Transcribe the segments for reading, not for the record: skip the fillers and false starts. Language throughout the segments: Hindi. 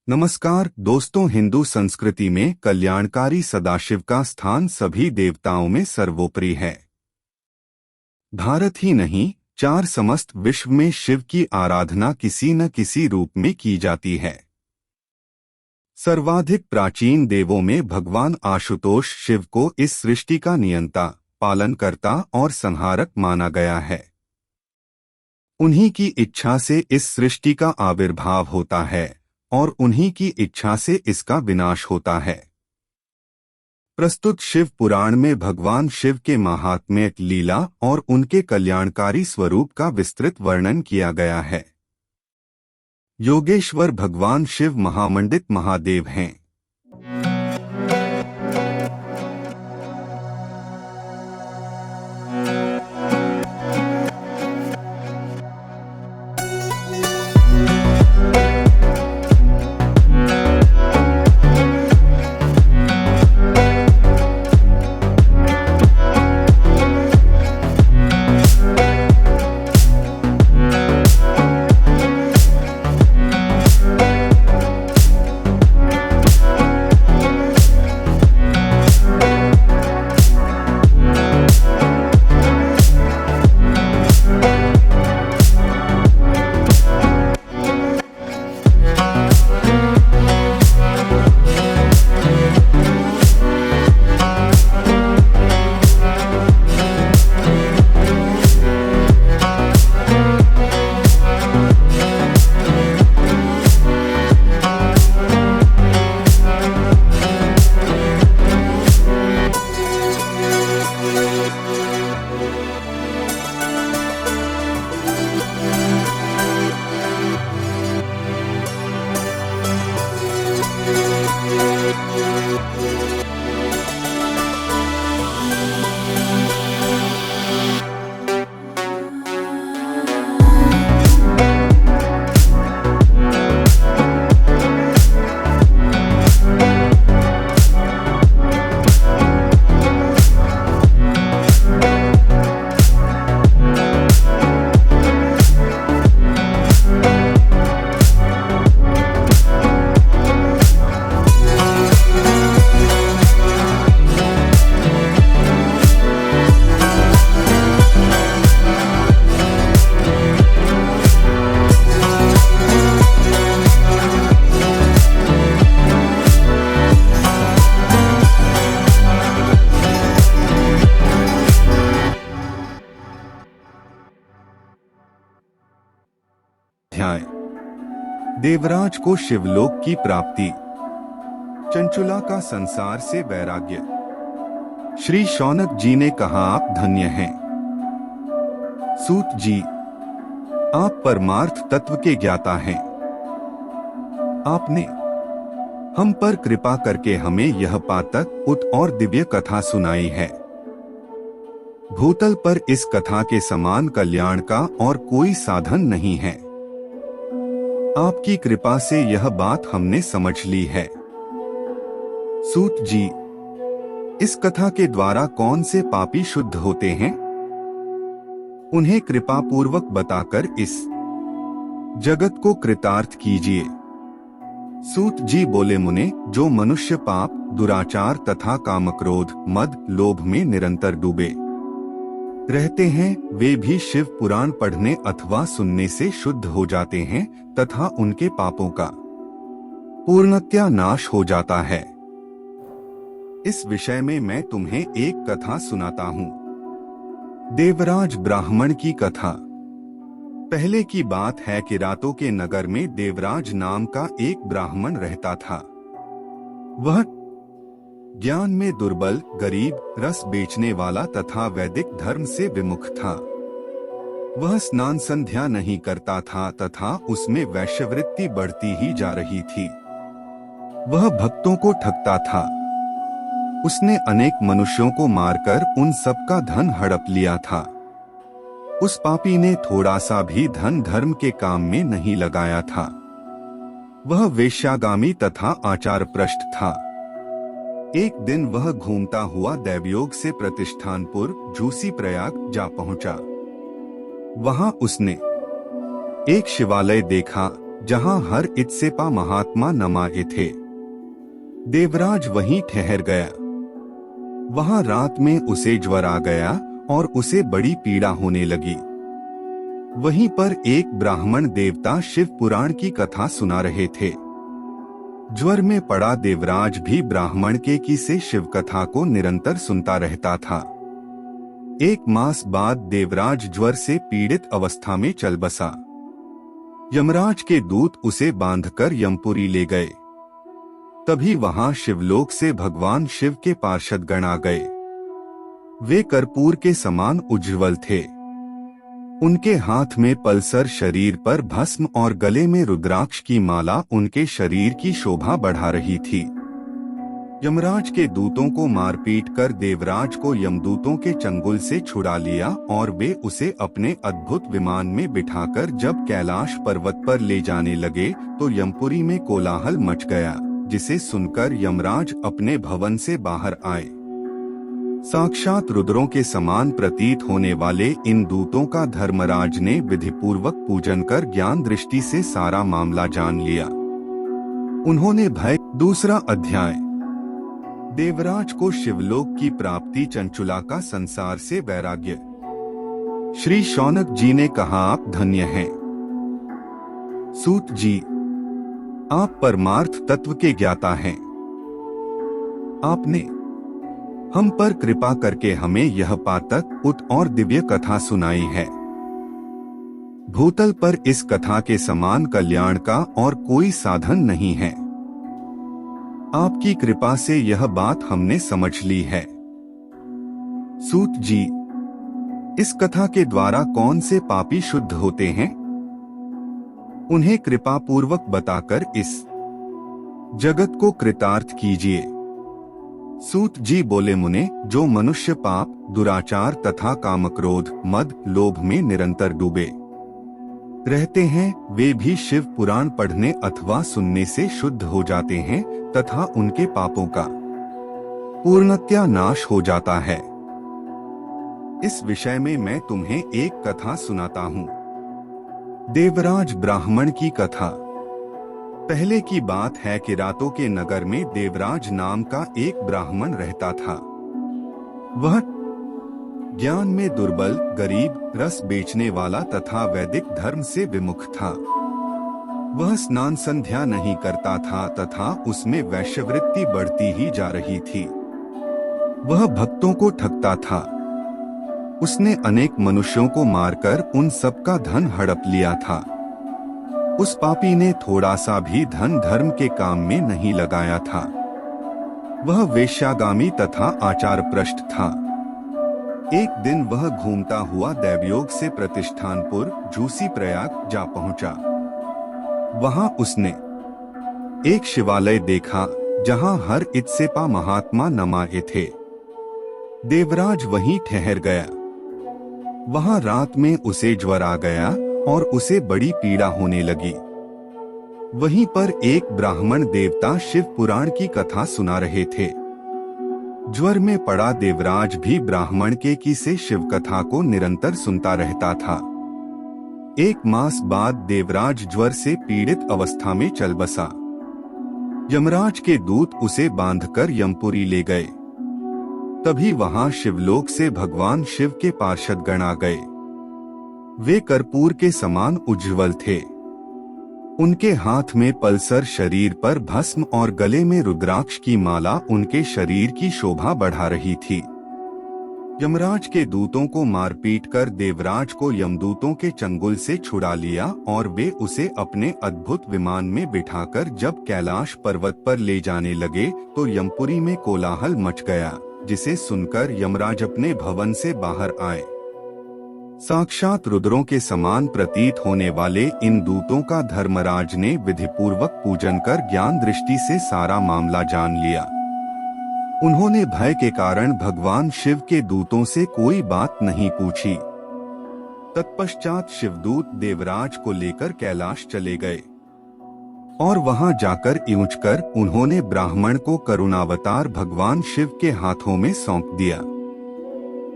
नमस्कार दोस्तों, हिंदू संस्कृति में कल्याणकारी सदाशिव का स्थान सभी देवताओं में सर्वोपरि है। भारत ही नहीं, चार समस्त विश्व में शिव की आराधना किसी न किसी रूप में की जाती है। सर्वाधिक प्राचीन देवों में भगवान आशुतोष शिव को इस सृष्टि का नियंता, पालनकर्ता और संहारक माना गया है। उन्हीं की इच्छा से इस सृष्टि का आविर्भाव होता है और उन्हीं की इच्छा से इसका विनाश होता है। प्रस्तुत शिव पुराण में भगवान शिव के महात्म्य, लीला और उनके कल्याणकारी स्वरूप का विस्तृत वर्णन किया गया है। योगेश्वर भगवान शिव महामंडित महादेव हैं। देवराज को शिवलोक की प्राप्ति, चंचुला का संसार से वैराग्य। श्री शौनक जी ने कहा, आप धन्य हैं सूत जी, आप परमार्थ तत्व के ज्ञाता हैं। आपने हम पर कृपा करके हमें यह पातक उत और दिव्य कथा सुनाई है। भूतल पर इस कथा के समान कल्याण का और कोई साधन नहीं है। आपकी कृपा से यह बात हमने समझ ली है। सूत जी, इस कथा के द्वारा कौन से पापी शुद्ध होते हैं? उन्हें कृपा पूर्वक बताकर इस जगत को कृतार्थ कीजिए। सूत जी बोले, मुने, जो मनुष्य पाप, दुराचार तथा कामक्रोध, मद, लोभ में निरंतर डूबे रहते हैं, वे भी शिव पुराण पढ़ने अथवा सुनने से शुद्ध हो जाते हैं तथा उनके पापों का पूर्णतया नाश हो जाता है। इस विषय में मैं तुम्हें एक कथा सुनाता हूँ। देवराज ब्राह्मण की कथा। पहले की बात है कि रातों के नगर में देवराज नाम का एक ब्राह्मण रहता था। वह ज्ञान में दुर्बल, गरीब, रस बेचने वाला तथा वैदिक धर्म से विमुख था। वह स्नान संध्या नहीं करता था तथा उसमें वैश्यवृत्ति बढ़ती ही जा रही थी। वह भक्तों को ठगता था। उसने अनेक मनुष्यों को मारकर उन सबका धन हड़प लिया था। उस पापी ने थोड़ा सा भी धन धर्म के काम में नहीं लगाया था। वह वेश्यागामी तथा आचार भ्रष्ट था। एक दिन वह घूमता हुआ दैवयोग से प्रतिष्ठानपुर झूसी प्रयाग जा पहुंचा। वहां उसने एक शिवालय देखा जहां हर इत्सेपा महात्मा नमाए थे। देवराज वहीं ठहर गया। वहां रात में उसे ज्वर आ गया और उसे बड़ी पीड़ा होने लगी। वहीं पर एक ब्राह्मण देवता शिव पुराण की कथा सुना रहे थे। ज्वर में पड़ा देवराज भी ब्राह्मण के की से शिव कथा को निरंतर सुनता रहता था। 1 मास बाद देवराज ज्वर से पीड़ित अवस्था में चल बसा। यमराज के दूत उसे बांधकर यमपुरी ले गए। तभी वहां शिवलोक से भगवान शिव के पार्षद गण आ गए। वे कर्पूर के समान उज्ज्वल थे। उनके हाथ में पल्सर, शरीर पर भस्म और गले में रुद्राक्ष की माला उनके शरीर की शोभा बढ़ा रही थी। यमराज के दूतों को मारपीट कर देवराज को यमदूतों के चंगुल से छुड़ा लिया और वे उसे अपने अद्भुत विमान में बिठाकर जब कैलाश पर्वत पर ले जाने लगे तो यमपुरी में कोलाहल मच गया, जिसे सुनकर यमराज अपने भवन से बाहर आए। साक्षात रुद्रों के समान प्रतीत होने वाले इन दूतों का धर्मराज ने विधिपूर्वक पूजन कर ज्ञान दृष्टि से सारा मामला जान लिया। उन्होंने भय। 2 अध्याय। देवराज को शिवलोक की प्राप्ति, चंचुला का संसार से वैराग्य। श्री शौनक जी ने कहा, आप धन्य हैं सूत जी, आप परमार्थ तत्व के ज्ञाता हैं। आपने हम पर कृपा करके हमें यह पातक उत और दिव्य कथा सुनाई है। भूतल पर इस कथा के समान कल्याण का और कोई साधन नहीं है। आपकी कृपा से यह बात हमने समझ ली है। सूत जी, इस कथा के द्वारा कौन से पापी शुद्ध होते हैं? उन्हें कृपा पूर्वक बताकर इस जगत को कृतार्थ कीजिए। सूत जी बोले, मुने, जो मनुष्य पाप, दुराचार तथा कामक्रोध, मद, लोभ में निरंतर डूबे रहते हैं, वे भी शिव पुराण पढ़ने अथवा सुनने से शुद्ध हो जाते हैं तथा उनके पापों का पूर्णतया नाश हो जाता है। इस विषय में मैं तुम्हें एक कथा सुनाता हूँ। देवराज ब्राह्मण की कथा। पहले की बात है कि रातों के नगर में देवराज नाम का एक ब्राह्मण रहता था। वह ज्ञान में दुर्बल, गरीब, रस बेचने वाला तथा वैदिक धर्म से विमुख था। वह स्नान संध्या नहीं करता था तथा उसमें वैश्यवृत्ति बढ़ती ही जा रही थी। वह भक्तों को ठगता था। उसने अनेक मनुष्यों को मारकर उन सबका धन हड़प लिया था। उस पापी ने थोड़ा सा भी धन धर्म के काम में नहीं लगाया था। वह वेश्यागामी तथा आचार भ्रष्ट था। एक दिन वह घूमता हुआ दैवयोग से प्रतिष्ठानपुर, झूसी प्रयाग जा पहुंचा। वहां उसने एक शिवालय देखा जहां हर इत्सेपा महात्मा नमाए थे। देवराज वहीं ठहर गया। वहां रात में उसे ज्वर आ गया और उसे बड़ी पीड़ा होने लगी। वहीं पर एक ब्राह्मण देवता शिव पुराण की कथा सुना रहे थे। ज्वर में पड़ा देवराज भी ब्राह्मण के की से शिव कथा को निरंतर सुनता रहता था। 1 मास बाद देवराज ज्वर से पीड़ित अवस्था में चल बसा। यमराज के दूत उसे बांधकर यमपुरी ले गए। तभी वहां शिवलोक से भगवान शिव के पार्षद गण आ गए। वे कर्पूर के समान उज्ज्वल थे। उनके हाथ में पल्सर, शरीर पर भस्म और गले में रुद्राक्ष की माला उनके शरीर की शोभा बढ़ा रही थी। यमराज के दूतों को मारपीट कर देवराज को यमदूतों के चंगुल से छुड़ा लिया और वे उसे अपने अद्भुत विमान में बिठाकर जब कैलाश पर्वत पर ले जाने लगे तो यमपुरी में कोलाहल मच गया, जिसे सुनकर यमराज अपने भवन से बाहर आए। साक्षात रुद्रों के समान प्रतीत होने वाले इन दूतों का धर्मराज ने विधिपूर्वक पूजन कर ज्ञान दृष्टि से सारा मामला जान लिया। उन्होंने भय के कारण भगवान शिव के दूतों से कोई बात नहीं पूछी। तत्पश्चात शिवदूत देवराज को लेकर कैलाश चले गए और वहां जाकर इउंचकर उन्होंने ब्राह्मण को करुणावतार भगवान शिव के हाथों में सौंप दिया।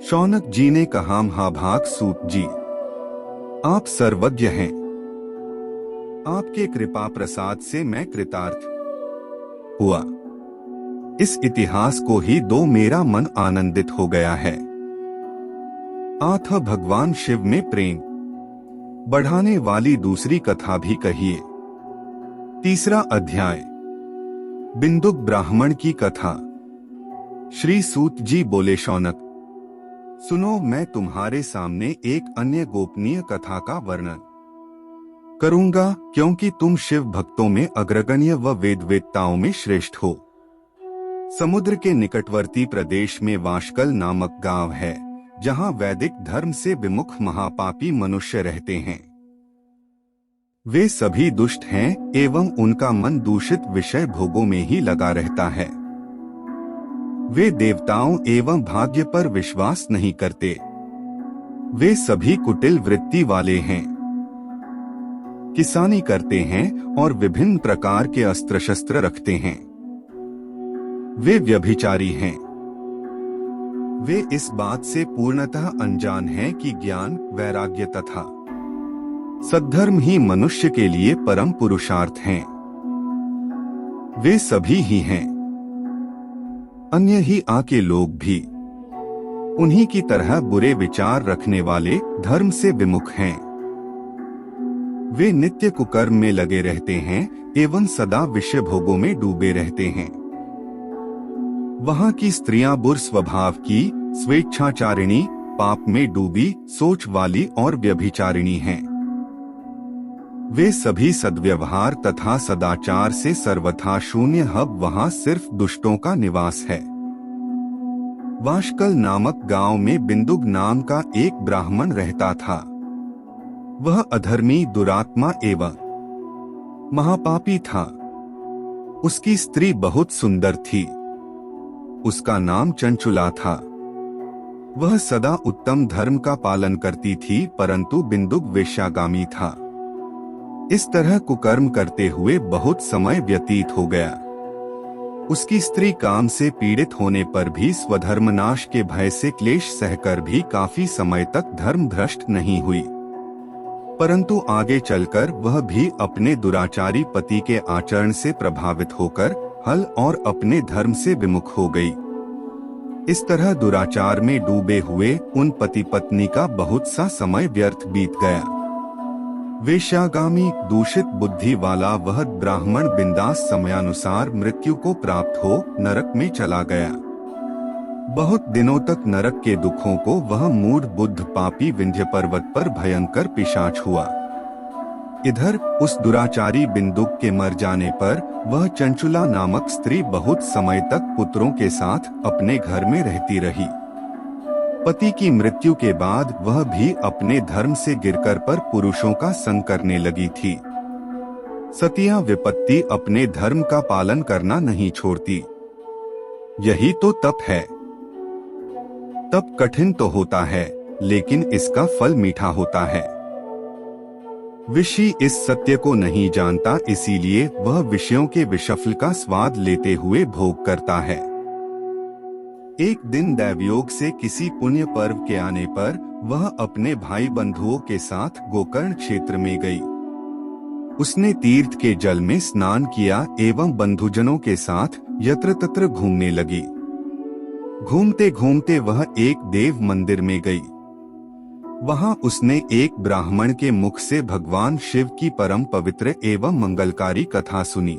शौनक जी ने कहा, महाभाग सूत जी, आप सर्वज्ञ हैं। आपके कृपा प्रसाद से मैं कृतार्थ हुआ। इस इतिहास को ही दो मेरा मन आनंदित हो गया है। आठ भगवान शिव में प्रेम बढ़ाने वाली दूसरी कथा भी कहिए। तीसरा अध्याय, बिंदुक ब्राह्मण की कथा। श्री सूत जी बोले, शौनक सुनो, मैं तुम्हारे सामने एक अन्य गोपनीय कथा का वर्णन करूंगा, क्योंकि तुम शिव भक्तों में अग्रगण्य व वेदवेत्ताओं में श्रेष्ठ हो। समुद्र के निकटवर्ती प्रदेश में वाशकल नामक गांव है, जहां वैदिक धर्म से विमुख महापापी मनुष्य रहते हैं। वे सभी दुष्ट हैं एवं उनका मन दूषित विषय भोगों में ही लगा रहता है। वे देवताओं एवं भाग्य पर विश्वास नहीं करते। वे सभी कुटिल वृत्ति वाले हैं, किसानी करते हैं और विभिन्न प्रकार के अस्त्र शस्त्र रखते हैं। वे व्यभिचारी हैं। वे इस बात से पूर्णतः अनजान हैं कि ज्ञान, वैराग्य तथा सद्धर्म ही मनुष्य के लिए परम पुरुषार्थ हैं। वे सभी ही हैं। अन्य ही आके लोग भी उन्हीं की तरह बुरे विचार रखने वाले धर्म से विमुख हैं। वे नित्य कुकर्म में लगे रहते हैं एवं सदा विषय भोगों में डूबे रहते हैं। वहां की स्त्रियां बुर स्वभाव की, स्वेच्छाचारिणी, पाप में डूबी सोच वाली और व्यभिचारिणी हैं। वे सभी सद्व्यवहार तथा सदाचार से सर्वथा शून्य हब वहां सिर्फ दुष्टों का निवास है। वाशकल नामक गांव में बिंदुक नाम का एक ब्राह्मण रहता था। वह अधर्मी, दुरात्मा एवं महापापी था। उसकी स्त्री बहुत सुंदर थी। उसका नाम चंचुला था। वह सदा उत्तम धर्म का पालन करती थी, परंतु बिंदुक वेश्यागामी था। इस तरह कुकर्म करते हुए बहुत समय व्यतीत हो गया। उसकी स्त्री काम से पीड़ित होने पर भी स्वधर्मनाश के भय से क्लेश सहकर भी काफी समय तक धर्म भ्रष्ट नहीं हुई, परंतु आगे चलकर वह भी अपने दुराचारी पति के आचरण से प्रभावित होकर हल और अपने धर्म से विमुख हो गई। इस तरह दुराचार में डूबे हुए उन पति पत्नी का बहुत सा समय व्यर्थ बीत गया। वेश्यागामी, दूषित बुद्धि वाला वह ब्राह्मण बिंदास समयानुसार मृत्यु को प्राप्त हो नरक में चला गया। बहुत दिनों तक नरक के दुखों को वह मूढ़ बुद्ध पापी विंध्य पर्वत पर भयंकर पिशाच हुआ। इधर उस दुराचारी बिंदुक के मर जाने पर वह चंचुला नामक स्त्री बहुत समय तक पुत्रों के साथ अपने घर में रहती रही। पति की मृत्यु के बाद वह भी अपने धर्म से गिरकर पर पुरुषों का संग करने लगी थी। सतिया विपत्ति अपने धर्म का पालन करना नहीं छोड़ती। यही तो तप है। तप कठिन तो होता है, लेकिन इसका फल मीठा होता है। ऋषि इस सत्य को नहीं जानता, इसीलिए वह विषयों के विषफल का स्वाद लेते हुए भोग करता है। एक दिन दैवयोग से किसी पुण्य पर्व के आने पर वह अपने भाई बंधुओं के साथ गोकर्ण क्षेत्र में गई। उसने तीर्थ के जल में स्नान किया एवं बंधुजनों के साथ यत्र तत्र घूमने लगी। घूमते घूमते वह एक देव मंदिर में गई। वहां उसने एक ब्राह्मण के मुख से भगवान शिव की परम पवित्र एवं मंगलकारी कथा सुनी।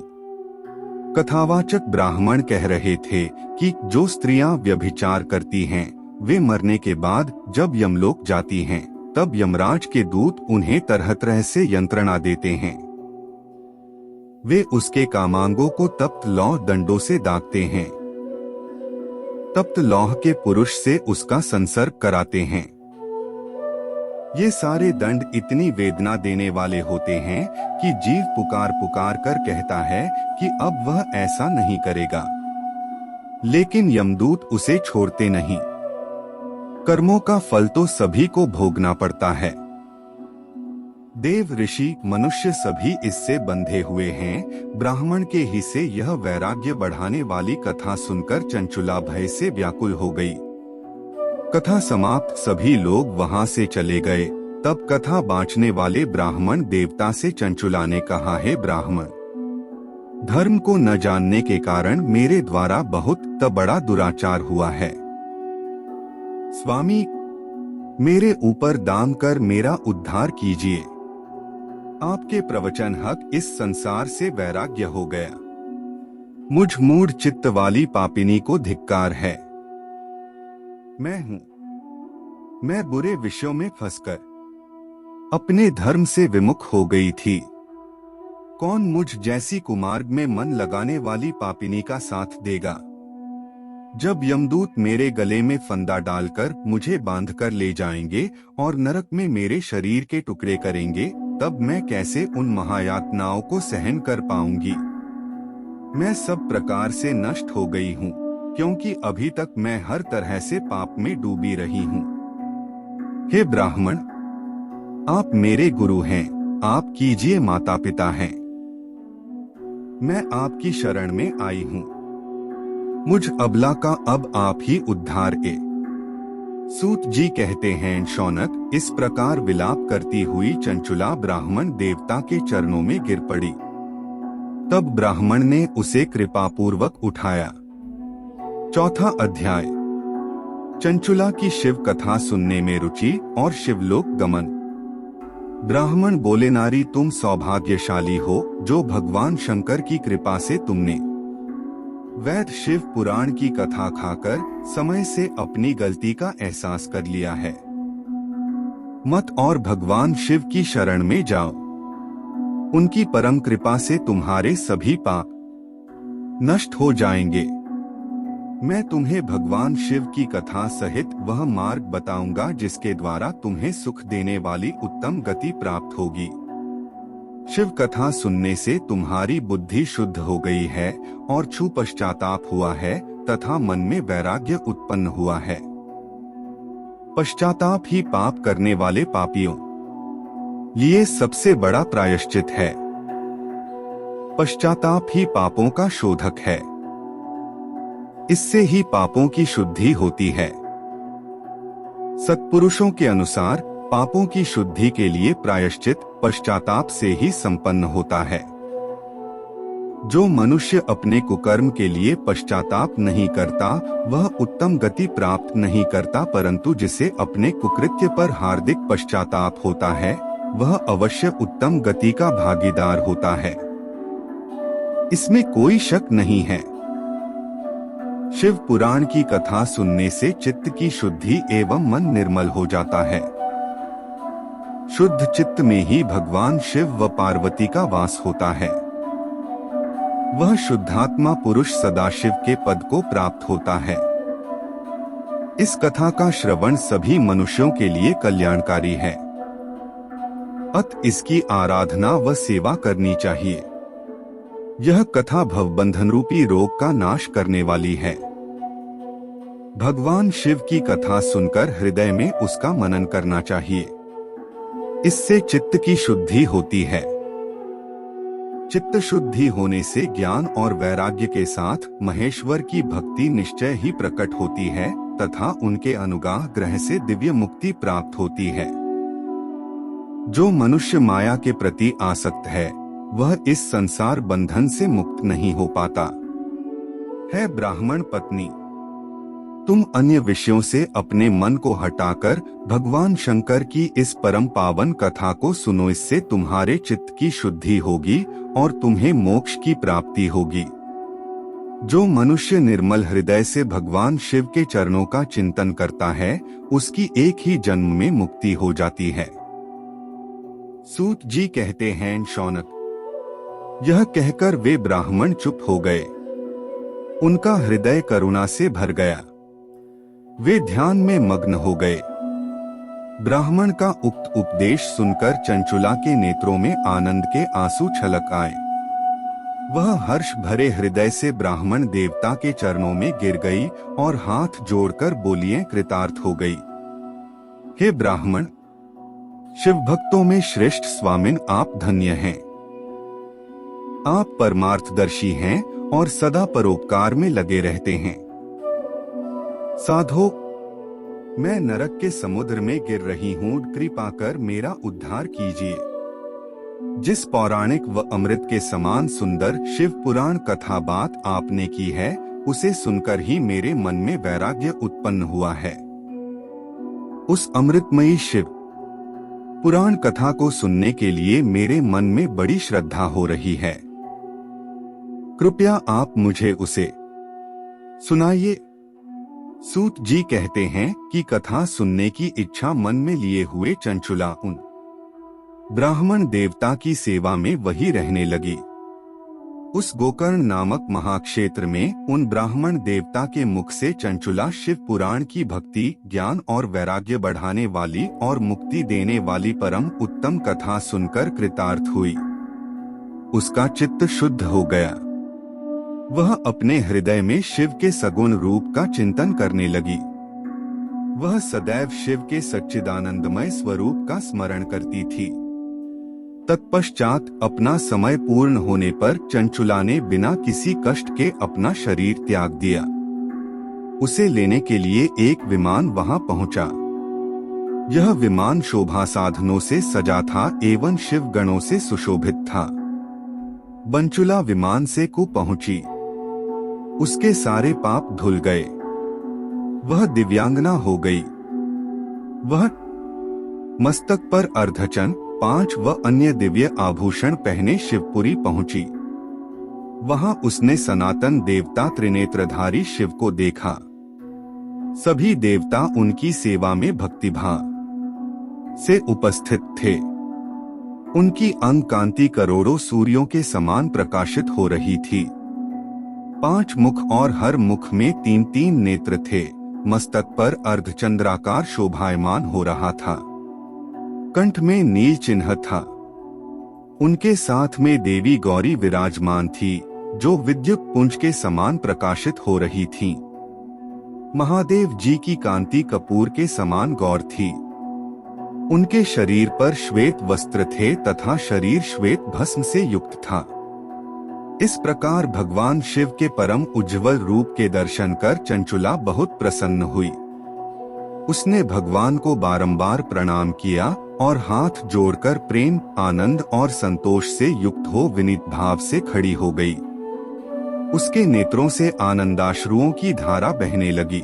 कथावाचक ब्राह्मण कह रहे थे कि जो स्त्रियां व्यभिचार करती हैं, वे मरने के बाद जब यमलोक जाती हैं, तब यमराज के दूत उन्हें तरह तरह से यंत्रणा देते हैं। वे उसके कामांगों को तप्त लौह दंडों से दागते हैं। तप्त लौह के पुरुष से उसका संसर्ग कराते हैं। ये सारे दंड इतनी वेदना देने वाले होते हैं कि जीव पुकार पुकार कर कहता है कि अब वह ऐसा नहीं करेगा, लेकिन यमदूत उसे छोड़ते नहीं। कर्मों का फल तो सभी को भोगना पड़ता है। देव, ऋषि, मनुष्य सभी इससे बंधे हुए हैं। ब्राह्मण के ही से यह वैराग्य बढ़ाने वाली कथा सुनकर चंचुला भय से व्याकुल हो गई। कथा समाप्त, सभी लोग वहां से चले गए। तब कथा बांचने वाले ब्राह्मण देवता से चंचुला ने कहा, हे ब्राह्मण, धर्म को न जानने के कारण मेरे द्वारा बहुत बड़ा दुराचार हुआ है। स्वामी, मेरे ऊपर दान कर मेरा उद्धार कीजिए। आपके प्रवचन हक इस संसार से वैराग्य हो गया। मुझ मूढ़ चित्त वाली पापिनी को धिक्कार है। मैं बुरे विषयों में फंसकर अपने धर्म से विमुख हो गई थी। कौन मुझ जैसी कुमार्ग में मन लगाने वाली पापिनी का साथ देगा? जब यमदूत मेरे गले में फंदा डालकर मुझे बांधकर ले जाएंगे और नरक में मेरे शरीर के टुकड़े करेंगे, तब मैं कैसे उन महायातनाओं को सहन कर पाऊंगी? मैं सब प्रकार से नष्ट हो गई हूँ, क्योंकि अभी तक मैं हर तरह से पाप में डूबी रही हूँ। हे ब्राह्मण, आप मेरे गुरु हैं, आप कीजिए माता पिता हैं। मैं आपकी शरण में आई हूँ। मुझ अबला का अब आप ही उद्धार ए। सूत जी कहते हैं, शौनक, इस प्रकार विलाप करती हुई चंचुला ब्राह्मण देवता के चरणों में गिर पड़ी। तब ब्राह्मण ने उसे कृपापूर्वक उठाया। चौथा अध्याय। चंचुला की शिव कथा सुनने में रुचि और शिवलोक गमन। ब्राह्मण बोले, नारी, तुम सौभाग्यशाली हो जो भगवान शंकर की कृपा से तुमने वैद शिव पुराण की कथा खाकर समय से अपनी गलती का एहसास कर लिया है। मत और भगवान शिव की शरण में जाओ। उनकी परम कृपा से तुम्हारे सभी पाप नष्ट हो जाएंगे। मैं तुम्हें भगवान शिव की कथा सहित वह मार्ग बताऊंगा जिसके द्वारा तुम्हें सुख देने वाली उत्तम गति प्राप्त होगी। शिव कथा सुनने से तुम्हारी बुद्धि शुद्ध हो गई है और छू पश्चाताप हुआ है तथा मन में वैराग्य उत्पन्न हुआ है। पश्चाताप ही पाप करने वाले पापियों लिए सबसे बड़ा प्रायश्चित है। पश्चाताप ही पापों का शोधक है। इससे ही पापों की शुद्धि होती है। सत्पुरुषों के अनुसार पापों की शुद्धि के लिए प्रायश्चित पश्चाताप से ही संपन्न होता है। जो मनुष्य अपने कुकर्म के लिए पश्चाताप नहीं करता वह उत्तम गति प्राप्त नहीं करता, परंतु जिसे अपने कुकृत्य पर हार्दिक पश्चाताप होता है वह अवश्य उत्तम गति का भागीदार होता है। इसमें कोई शक नहीं है। शिव पुराण की कथा सुनने से चित्त की शुद्धि एवं मन निर्मल हो जाता है। शुद्ध चित्त में ही भगवान शिव व पार्वती का वास होता है। वह शुद्धात्मा पुरुष सदाशिव के पद को प्राप्त होता है। इस कथा का श्रवण सभी मनुष्यों के लिए कल्याणकारी है। अत इसकी आराधना व सेवा करनी चाहिए। यह कथा भवबंधन रूपी रोग का नाश करने वाली है। भगवान शिव की कथा सुनकर हृदय में उसका मनन करना चाहिए। इससे चित्त की शुद्धि होती है। चित्त शुद्धि होने से ज्ञान और वैराग्य के साथ महेश्वर की भक्ति निश्चय ही प्रकट होती है तथा उनके अनुग्रह ग्रह से दिव्य मुक्ति प्राप्त होती है। जो मनुष्य माया के प्रति आसक्त है वह इस संसार बंधन से मुक्त नहीं हो पाता है। ब्राह्मण पत्नी, तुम अन्य विषयों से अपने मन को हटाकर भगवान शंकर की इस परम पावन कथा को सुनो। इससे तुम्हारे चित्त की शुद्धि होगी और तुम्हें मोक्ष की प्राप्ति होगी। जो मनुष्य निर्मल हृदय से भगवान शिव के चरणों का चिंतन करता है उसकी एक ही जन्म में मुक्ति हो जाती है। सूत जी कहते हैं, शौनक, यह कहकर वे ब्राह्मण चुप हो गए। उनका हृदय करुणा से भर गया। वे ध्यान में मग्न हो गए। ब्राह्मण का उक्त उपदेश सुनकर चंचुला के नेत्रों में आनंद के आंसू छलक आए। वह हर्ष भरे हृदय से ब्राह्मण देवता के चरणों में गिर गई और हाथ जोड़कर बोलिए कृतार्थ हो गई। हे ब्राह्मण, शिव भक्तों में श्रेष्ठ स्वामिन, आप धन्य हैं। आप परमार्थदर्शी हैं और सदा परोपकार में लगे रहते हैं। साधो, मैं नरक के समुद्र में गिर रही हूँ, कृपा कर मेरा उद्धार कीजिए। जिस पौराणिक व अमृत के समान सुंदर शिव पुराण कथा बात आपने की है, उसे सुनकर ही मेरे मन में वैराग्य उत्पन्न हुआ है। उस अमृतमयी शिव पुराण कथा को सुनने के लिए मेरे मन में बड़ी श्रद्धा हो रही है। कृपया आप मुझे उसे सुनाइए। सूत जी कहते हैं कि कथा सुनने की इच्छा मन में लिए हुए चंचुला उन ब्राह्मण देवता की सेवा में वही रहने लगी। उस गोकर्ण नामक महाक्षेत्र में उन ब्राह्मण देवता के मुख से चंचुला शिव पुराण की भक्ति, ज्ञान और वैराग्य बढ़ाने वाली और मुक्ति देने वाली परम उत्तम कथा सुनकर कृतार्थ हुई। उसका चित्त शुद्ध हो गया। वह अपने हृदय में शिव के सगुण रूप का चिंतन करने लगी। वह सदैव शिव के सच्चिदानंदमय स्वरूप का स्मरण करती थी। तत्पश्चात अपना समय पूर्ण होने पर चंचुला ने बिना किसी कष्ट के अपना शरीर त्याग दिया। उसे लेने के लिए एक विमान वहां पहुंचा। यह विमान शोभा साधनों से सजा था एवं शिव गणों से सुशोभित था। बंचुला विमान से कु पहुंची। उसके सारे पाप धुल गए। वह दिव्यांगना हो गई। वह मस्तक पर अर्धचन, 5 व अन्य दिव्य आभूषण पहने शिवपुरी पहुंची। वहां उसने सनातन देवता त्रिनेत्रधारी शिव को देखा। सभी देवता उनकी सेवा में भक्तिभाव से उपस्थित थे। उनकी अंग कांति करोड़ों सूर्यों के समान प्रकाशित हो रही थी। 5 मुख और हर मुख में 3-3 नेत्र थे। मस्तक पर अर्धचंद्राकार शोभायमान हो रहा था। कंठ में नील चिन्ह था। उनके साथ में देवी गौरी विराजमान थी, जो विद्युत पुंज के समान प्रकाशित हो रही थीं। महादेव जी की कांति कपूर के समान गौर थी। उनके शरीर पर श्वेत वस्त्र थे तथा शरीर श्वेत भस्म से युक्त था। इस प्रकार भगवान शिव के परम उज्ज्वल रूप के दर्शन कर चंचुला बहुत प्रसन्न हुई। उसने भगवान को बारंबार प्रणाम किया और हाथ जोड़कर प्रेम, आनंद और संतोष से युक्त हो विनीत भाव से खड़ी हो गई। उसके नेत्रों से आनंदाश्रुओं की धारा बहने लगी।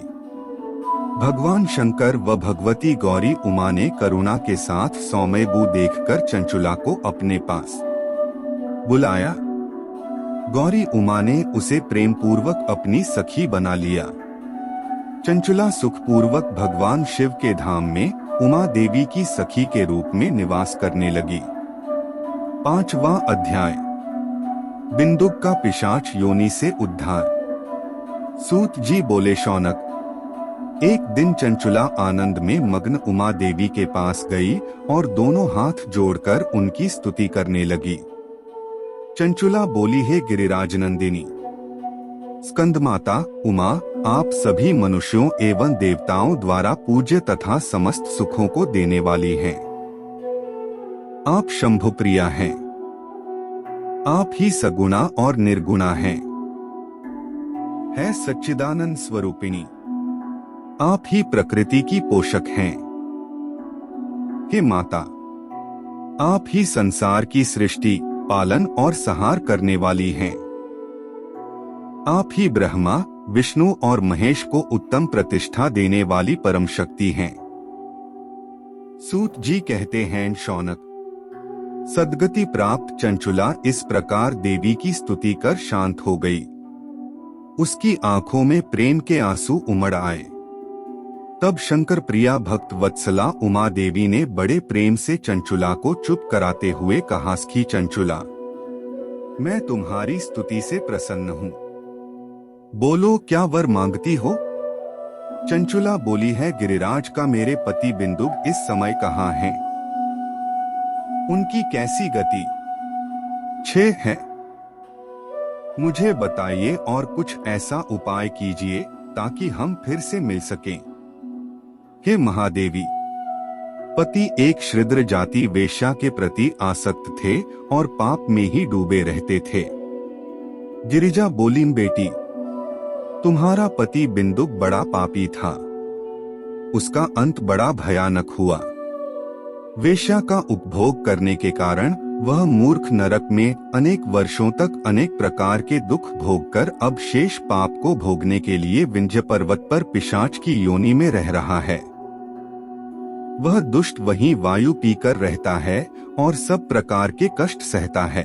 भगवान शंकर व भगवती गौरी उमा ने करुणा के साथ सौम्यबू देखकर चंचुला को अपने पास बुलाया। गौरी उमा ने उसे प्रेम पूर्वक अपनी सखी बना लिया। चंचुला सुखपूर्वक भगवान शिव के धाम में उमा देवी की सखी के रूप में निवास करने लगी। 5वां अध्याय, बिंदुक का पिशाच योनि से उद्धार। सूत जी बोले, शौनक, एक दिन चंचुला आनंद में मग्न उमा देवी के पास गई और दोनों हाथ जोड़कर उनकी स्तुति करने लगी। चंचुला बोली, हे गिरिराज नंदिनी स्कंदमाता उमा, आप सभी मनुष्यों एवं देवताओं द्वारा पूज्य तथा समस्त सुखों को देने वाली हैं। आप शंभु प्रिया हैं। आप ही सगुणा और निर्गुणा हैं। है सच्चिदानंद स्वरूपिणी। आप ही प्रकृति की पोषक हैं। हे माता, आप ही संसार की सृष्टि, पालन और संहार करने वाली हैं। आप ही ब्रह्मा, विष्णु और महेश को उत्तम प्रतिष्ठा देने वाली परम शक्ति हैं। सूत जी कहते हैं, शौनक, सद्गति प्राप्त चंचुला इस प्रकार देवी की स्तुति कर शांत हो गई। उसकी आंखों में प्रेम के आंसू उमड़ आए। तब शंकर प्रिया भक्त वत्सला उमा देवी ने बड़े प्रेम से चंचुला को चुप कराते हुए कहा कि चंचुला, मैं तुम्हारी स्तुति से प्रसन्न हूँ। बोलो, क्या वर मांगती हो? चंचुला बोली है, गिरिराज का मेरे पति बिंदुक इस समय कहाँ हैं? उनकी कैसी गति 6 है? मुझे बताइए और कुछ ऐसा उपाय कीजिए ताकि हम फिर से मिल सकें। हे महादेवी, पति एक शूद्र जाति वेश्या के प्रति आसक्त थे और पाप में ही डूबे रहते थे। गिरिजा बोली, बेटी, तुम्हारा पति बिंदुक बड़ा पापी था। उसका अंत बड़ा भयानक हुआ। वेश्या का उपभोग करने के कारण वह मूर्ख नरक में अनेक वर्षों तक अनेक प्रकार के दुख भोगकर अब शेष पाप को भोगने के लिए विंध्य पर्वत पर पिशाच की योनि में रह रहा है। वह दुष्ट वहीं वायु पीकर रहता है और सब प्रकार के कष्ट सहता है।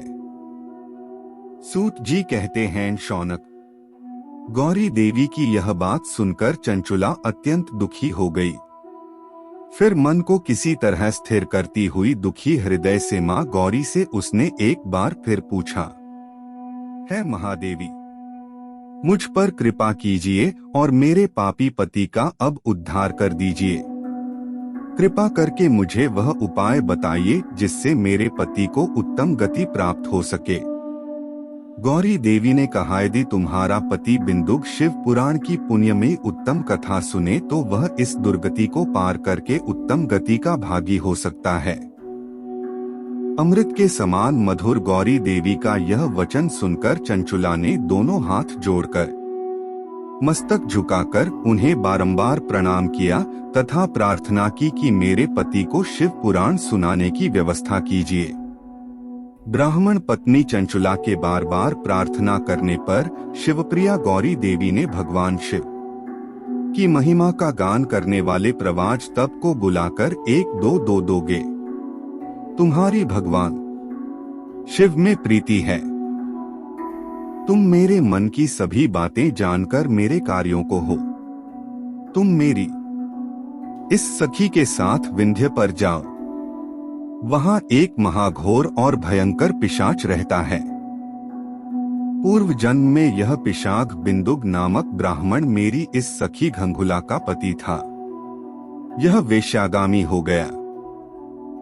सूत जी कहते हैं, शौनक, गौरी देवी की यह बात सुनकर चंचुला अत्यंत दुखी हो गई। फिर मन को किसी तरह स्थिर करती हुई दुखी हृदय से मां गौरी से उसने एक बार फिर पूछा, है महादेवी, मुझ पर कृपा कीजिए और मेरे पापी पति का अब उद्धार कर दीजिए। कृपा करके मुझे वह उपाय बताइए जिससे मेरे पति को उत्तम गति प्राप्त हो सके। गौरी देवी ने कहा, यदि तुम्हारा पति बिंदुक शिव पुराण की पुण्य में उत्तम कथा सुने तो वह इस दुर्गति को पार करके उत्तम गति का भागी हो सकता है। अमृत के समान मधुर गौरी देवी का यह वचन सुनकर चंचुला ने दोनों हाथ जोड़कर मस्तक झुकाकर उन्हें बारंबार प्रणाम किया तथा प्रार्थना की कि मेरे पति को शिव पुराण सुनाने की व्यवस्था कीजिए। ब्राह्मण पत्नी चंचुला के बार बार प्रार्थना करने पर शिवप्रिया गौरी देवी ने भगवान शिव की महिमा का गान करने वाले प्रवाज तप को बुलाकर 1-2 दोगे। तुम्हारी भगवान शिव में प्रीति है। तुम मेरे मन की सभी बातें जानकर मेरे कार्यों को हो। तुम मेरी इस सखी के साथ विंध्य पर जाओ। वहां एक महाघोर और भयंकर पिशाच रहता है। पूर्व जन्म में यह पिशाच बिंदुक नामक ब्राह्मण मेरी इस सखी घंघुला का पति था। यह वेश्यागामी हो गया।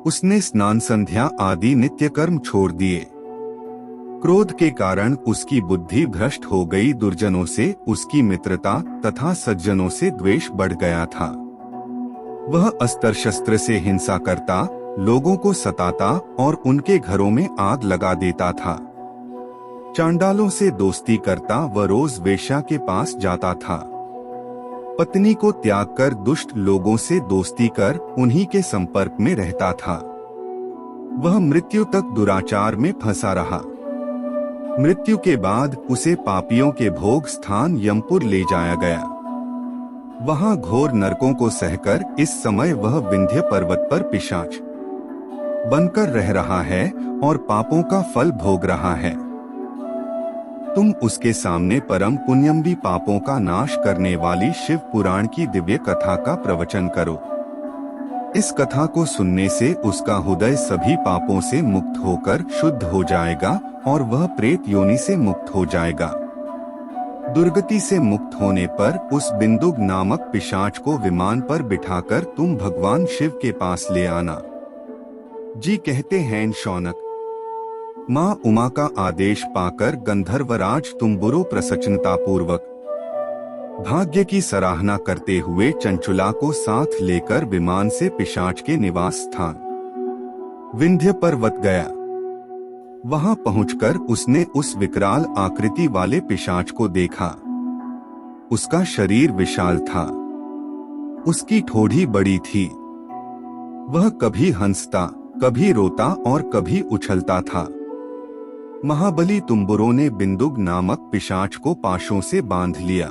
उसने स्नान संध्या आदि नित्य कर्म छोड़ दिए। क्रोध के कारण उसकी बुद्धि भ्रष्ट हो गई। दुर्जनों से उसकी मित्रता तथा सज्जनों से द्वेष बढ़ गया था। वह अस्त्र शस्त्र से हिंसा करता, लोगों को सताता और उनके घरों में आग लगा देता था। चांडालों से दोस्ती करता व रोज वेश्या के पास जाता था। पत्नी को त्याग कर दुष्ट लोगों से दोस्ती कर उन्हीं के संपर्क में रहता था। वह मृत्यु तक दुराचार में फंसा रहा। मृत्यु के बाद उसे पापियों के भोग स्थान यमपुर ले जाया गया। वहां घोर नरकों को सहकर इस समय वह विंध्य पर्वत पर पिशाच बनकर रह रहा है और पापों का फल भोग रहा है। तुम उसके सामने परम पुण्यम्बी पापों का नाश करने वाली शिव पुराण की दिव्य कथा का प्रवचन करो। इस कथा को सुनने से उसका हृदय सभी पापों से मुक्त होकर शुद्ध हो जाएगा और वह प्रेत योनि से मुक्त हो जाएगा। दुर्गति से मुक्त होने पर उस बिंदुक नामक पिशाच को विमान पर बिठाकर तुम भगवान शिव के पास ले आना। जी कहते हैं, शौनक, माँ उमा का आदेश पाकर गंधर्वराज तुम्बुरु प्रसन्नता पूर्वक भाग्य की सराहना करते हुए चंचुला को साथ लेकर विमान से पिशाच के निवास स्थान विंध्य पर्वत गया। वहां पहुंचकर उसने उस विकराल आकृति वाले पिशाच को देखा। उसका शरीर विशाल था। उसकी ठोड़ी बड़ी थी। वह कभी हंसता, कभी रोता और कभी उछलता था। महाबली तुम्बुरों ने बिंदुक नामक पिशाच को पाशों से बांध लिया।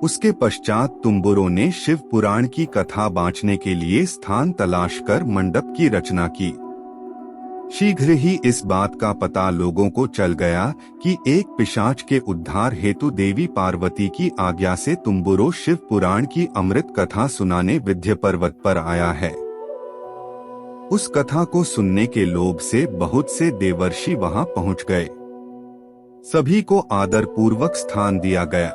उसके पश्चात तुम्बुरों ने शिव पुराण की कथा बांचने के लिए स्थान तलाश कर मंडप की रचना की। शीघ्र ही इस बात का पता लोगों को चल गया कि एक पिशाच के उद्धार हेतु देवी पार्वती की आज्ञा से तुम्बुरो शिव पुराण की अमृत कथा सुनाने विंध्य पर्वत पर आया है। उस कथा को सुनने के लोभ से बहुत से देवर्षि वहां पहुंच गए। सभी को आदर पूर्वक स्थान दिया गया।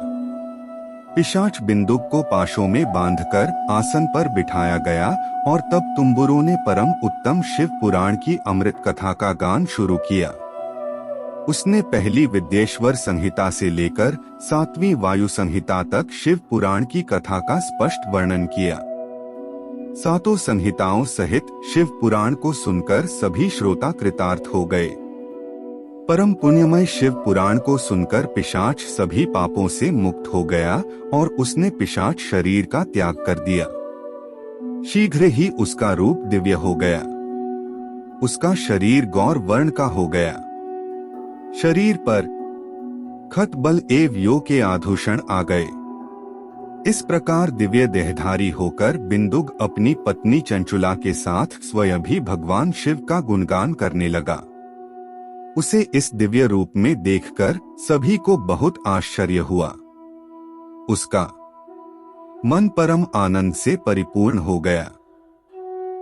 पिशाच बिंदुक को पाशों में बांधकर आसन पर बिठाया गया और तब तुम्बुरों ने परम उत्तम शिव पुराण की अमृत कथा का गान शुरू किया। उसने पहली विद्येश्वर संहिता से लेकर 7वीं वायु संहिता तक शिव पुराण की कथा का स्पष्ट वर्णन किया। सातों संहिताओं सहित शिव पुराण को सुनकर सभी श्रोता कृतार्थ हो गए। परम पुण्यमय शिव पुराण को सुनकर पिशाच सभी पापों से मुक्त हो गया और उसने पिशाच शरीर का त्याग कर दिया। शीघ्र ही उसका रूप दिव्य हो गया। उसका शरीर गौर वर्ण का हो गया। शरीर पर खत बल एव योग के आभूषण आ गए। इस प्रकार दिव्य देहधारी होकर बिंदुक अपनी पत्नी चंचुला के साथ स्वयं भी भगवान शिव का गुणगान करने लगा। उसे इस दिव्य रूप में देखकर सभी को बहुत आश्चर्य हुआ। उसका मन परम आनंद से परिपूर्ण हो गया।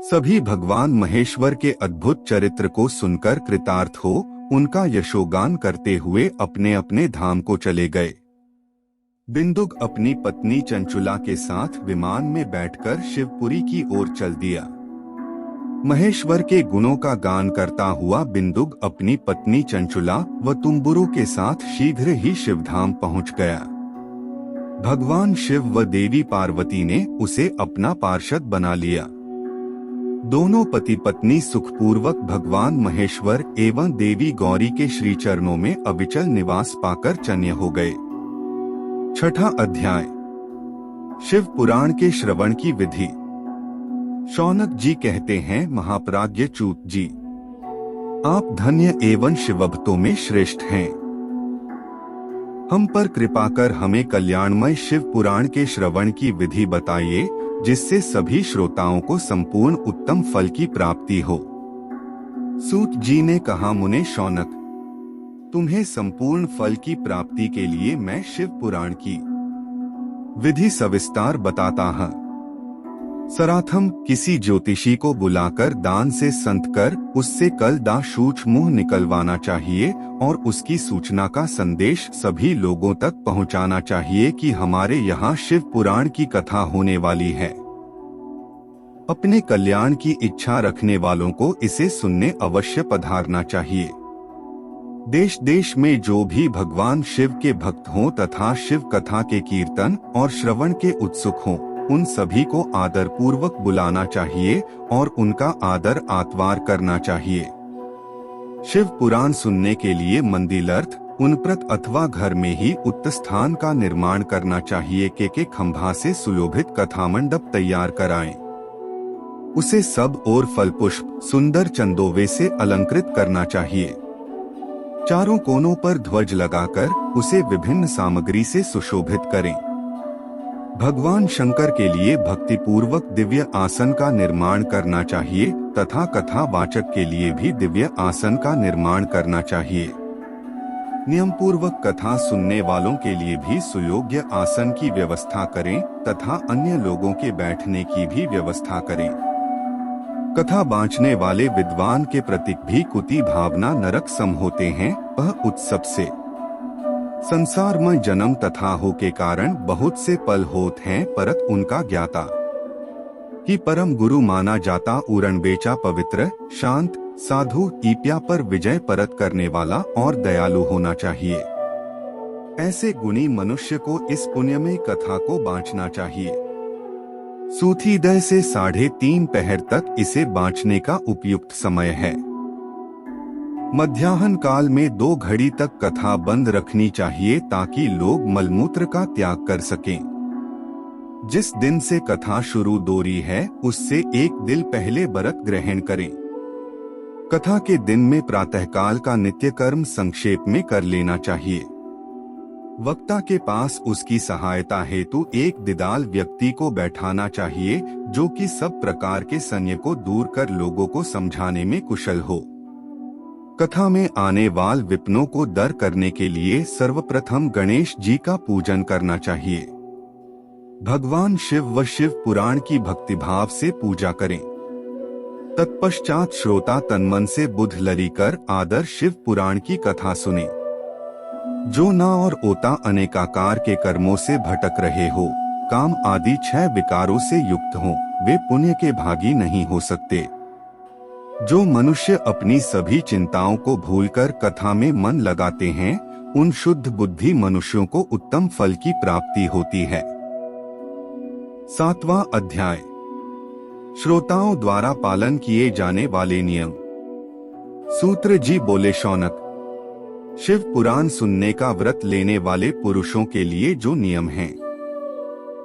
सभी भगवान महेश्वर के अद्भुत चरित्र को सुनकर कृतार्थ हो उनका यशोगान करते हुए अपने अपने धाम को चले गए। बिंदुक अपनी पत्नी चंचुला के साथ विमान में बैठकर शिवपुरी की ओर चल दिया। महेश्वर के गुणों का गान करता हुआ बिंदुक अपनी पत्नी चंचुला व तुम्बुरु के साथ शीघ्र ही शिवधाम पहुंच गया। भगवान शिव व देवी पार्वती ने उसे अपना पार्षद बना लिया। दोनों पति पत्नी सुखपूर्वक भगवान महेश्वर एवं देवी गौरी के श्री चरणों में अविचल निवास पाकर चन्य हो गए। छठा अध्याय, शिव पुराण के श्रवण की विधि। शौनक जी कहते हैं, महाप्राज्य च्यूत जी, आप धन्य एवं शिवभक्तों में श्रेष्ठ हैं। हम पर कृपा कर हमें कल्याणमय शिव पुराण के श्रवण की विधि बताइए, जिससे सभी श्रोताओं को संपूर्ण उत्तम फल की प्राप्ति हो। सूत जी ने कहा, मुने शौनक, तुम्हें संपूर्ण फल की प्राप्ति के लिए मैं शिव पुराण की विधि सविस्तार बताता हूँ। सराथम किसी ज्योतिषी को बुलाकर दान से संत कर उससे कल दा शूच मुंह निकलवाना चाहिए और उसकी सूचना का संदेश सभी लोगों तक पहुंचाना चाहिए कि हमारे यहाँ शिव पुराण की कथा होने वाली है। अपने कल्याण की इच्छा रखने वालों को इसे सुनने अवश्य पधारना चाहिए। देश देश में जो भी भगवान शिव के भक्त हों तथा शिव कथा के कीर्तन और श्रवण के उत्सुक हों, उन सभी को आदर पूर्वक बुलाना चाहिए और उनका आदर आत्वार करना चाहिए। शिव पुराण सुनने के लिए मंदिरर्थ उनप्रत अथवा घर में ही उत्तम स्थान का निर्माण करना चाहिए के खंभा से सुशोभित कथा मंडप तैयार कराएं। उसे सब और फल पुष्प सुंदर चंदोवे से अलंकृत करना चाहिए। चारों कोनों पर ध्वज लगाकर उसे विभिन्न सामग्री से सुशोभित करें। भगवान शंकर के लिए भक्ति पूर्वक दिव्य आसन का निर्माण करना चाहिए तथा कथा वाचक के लिए भी दिव्य आसन का निर्माण करना चाहिए। नियम पूर्वक कथा सुनने वालों के लिए भी सुयोग्य आसन की व्यवस्था करें तथा अन्य लोगों के बैठने की भी व्यवस्था करें। कथा बांचने वाले विद्वान के प्रतीक भी कुति भावना नरक सम होते हैं। वह उत्सव से संसार में जन्म तथा हो के कारण बहुत से पल होत हैं, परत उनका ज्ञाता ही परम गुरु माना जाता। उरण बेचा पवित्र शांत साधु ईप्या पर विजय परत करने वाला और दयालु होना चाहिए। ऐसे गुणी मनुष्य को इस पुण्यमय कथा को बांचना चाहिए। सूर्योदय से 3:30 पहर तक इसे बांचने का उपयुक्त समय है। मध्याह्न काल में 2 घड़ी तक कथा बंद रखनी चाहिए ताकि लोग मलमूत्र का त्याग कर सकें। जिस दिन से कथा शुरू दोरी है उससे 1 दिन पहले व्रत ग्रहण करें। कथा के दिन में प्रातःकाल का नित्य कर्म संक्षेप में कर लेना चाहिए। वक्ता के पास उसकी सहायता हेतु एक दिदाल व्यक्ति को बैठाना चाहिए जो कि सब प्रकार के संशय को दूर कर लोगों को समझाने में कुशल हो। कथा में आने वाले विपन्नों को दर करने के लिए सर्वप्रथम गणेश जी का पूजन करना चाहिए। भगवान शिव व शिव पुराण की भक्तिभाव से पूजा करें। तत्पश्चात श्रोता तन्मन से बुध लरी कर आदर शिव पुराण की कथा सुने। जो ना और ओता अनेकाकार के कर्मों से भटक रहे हो, काम आदि 6 विकारों से युक्त हो, वे पुण्य के भागी नहीं हो सकते। जो मनुष्य अपनी सभी चिंताओं को भूलकर कथा में मन लगाते हैं, उन शुद्ध बुद्धि मनुष्यों को उत्तम फल की प्राप्ति होती है। 7वां अध्याय, श्रोताओं द्वारा पालन किए जाने वाले नियम। सूत्र जी बोले, शौनक, शिव पुराण सुनने का व्रत लेने वाले पुरुषों के लिए जो नियम हैं,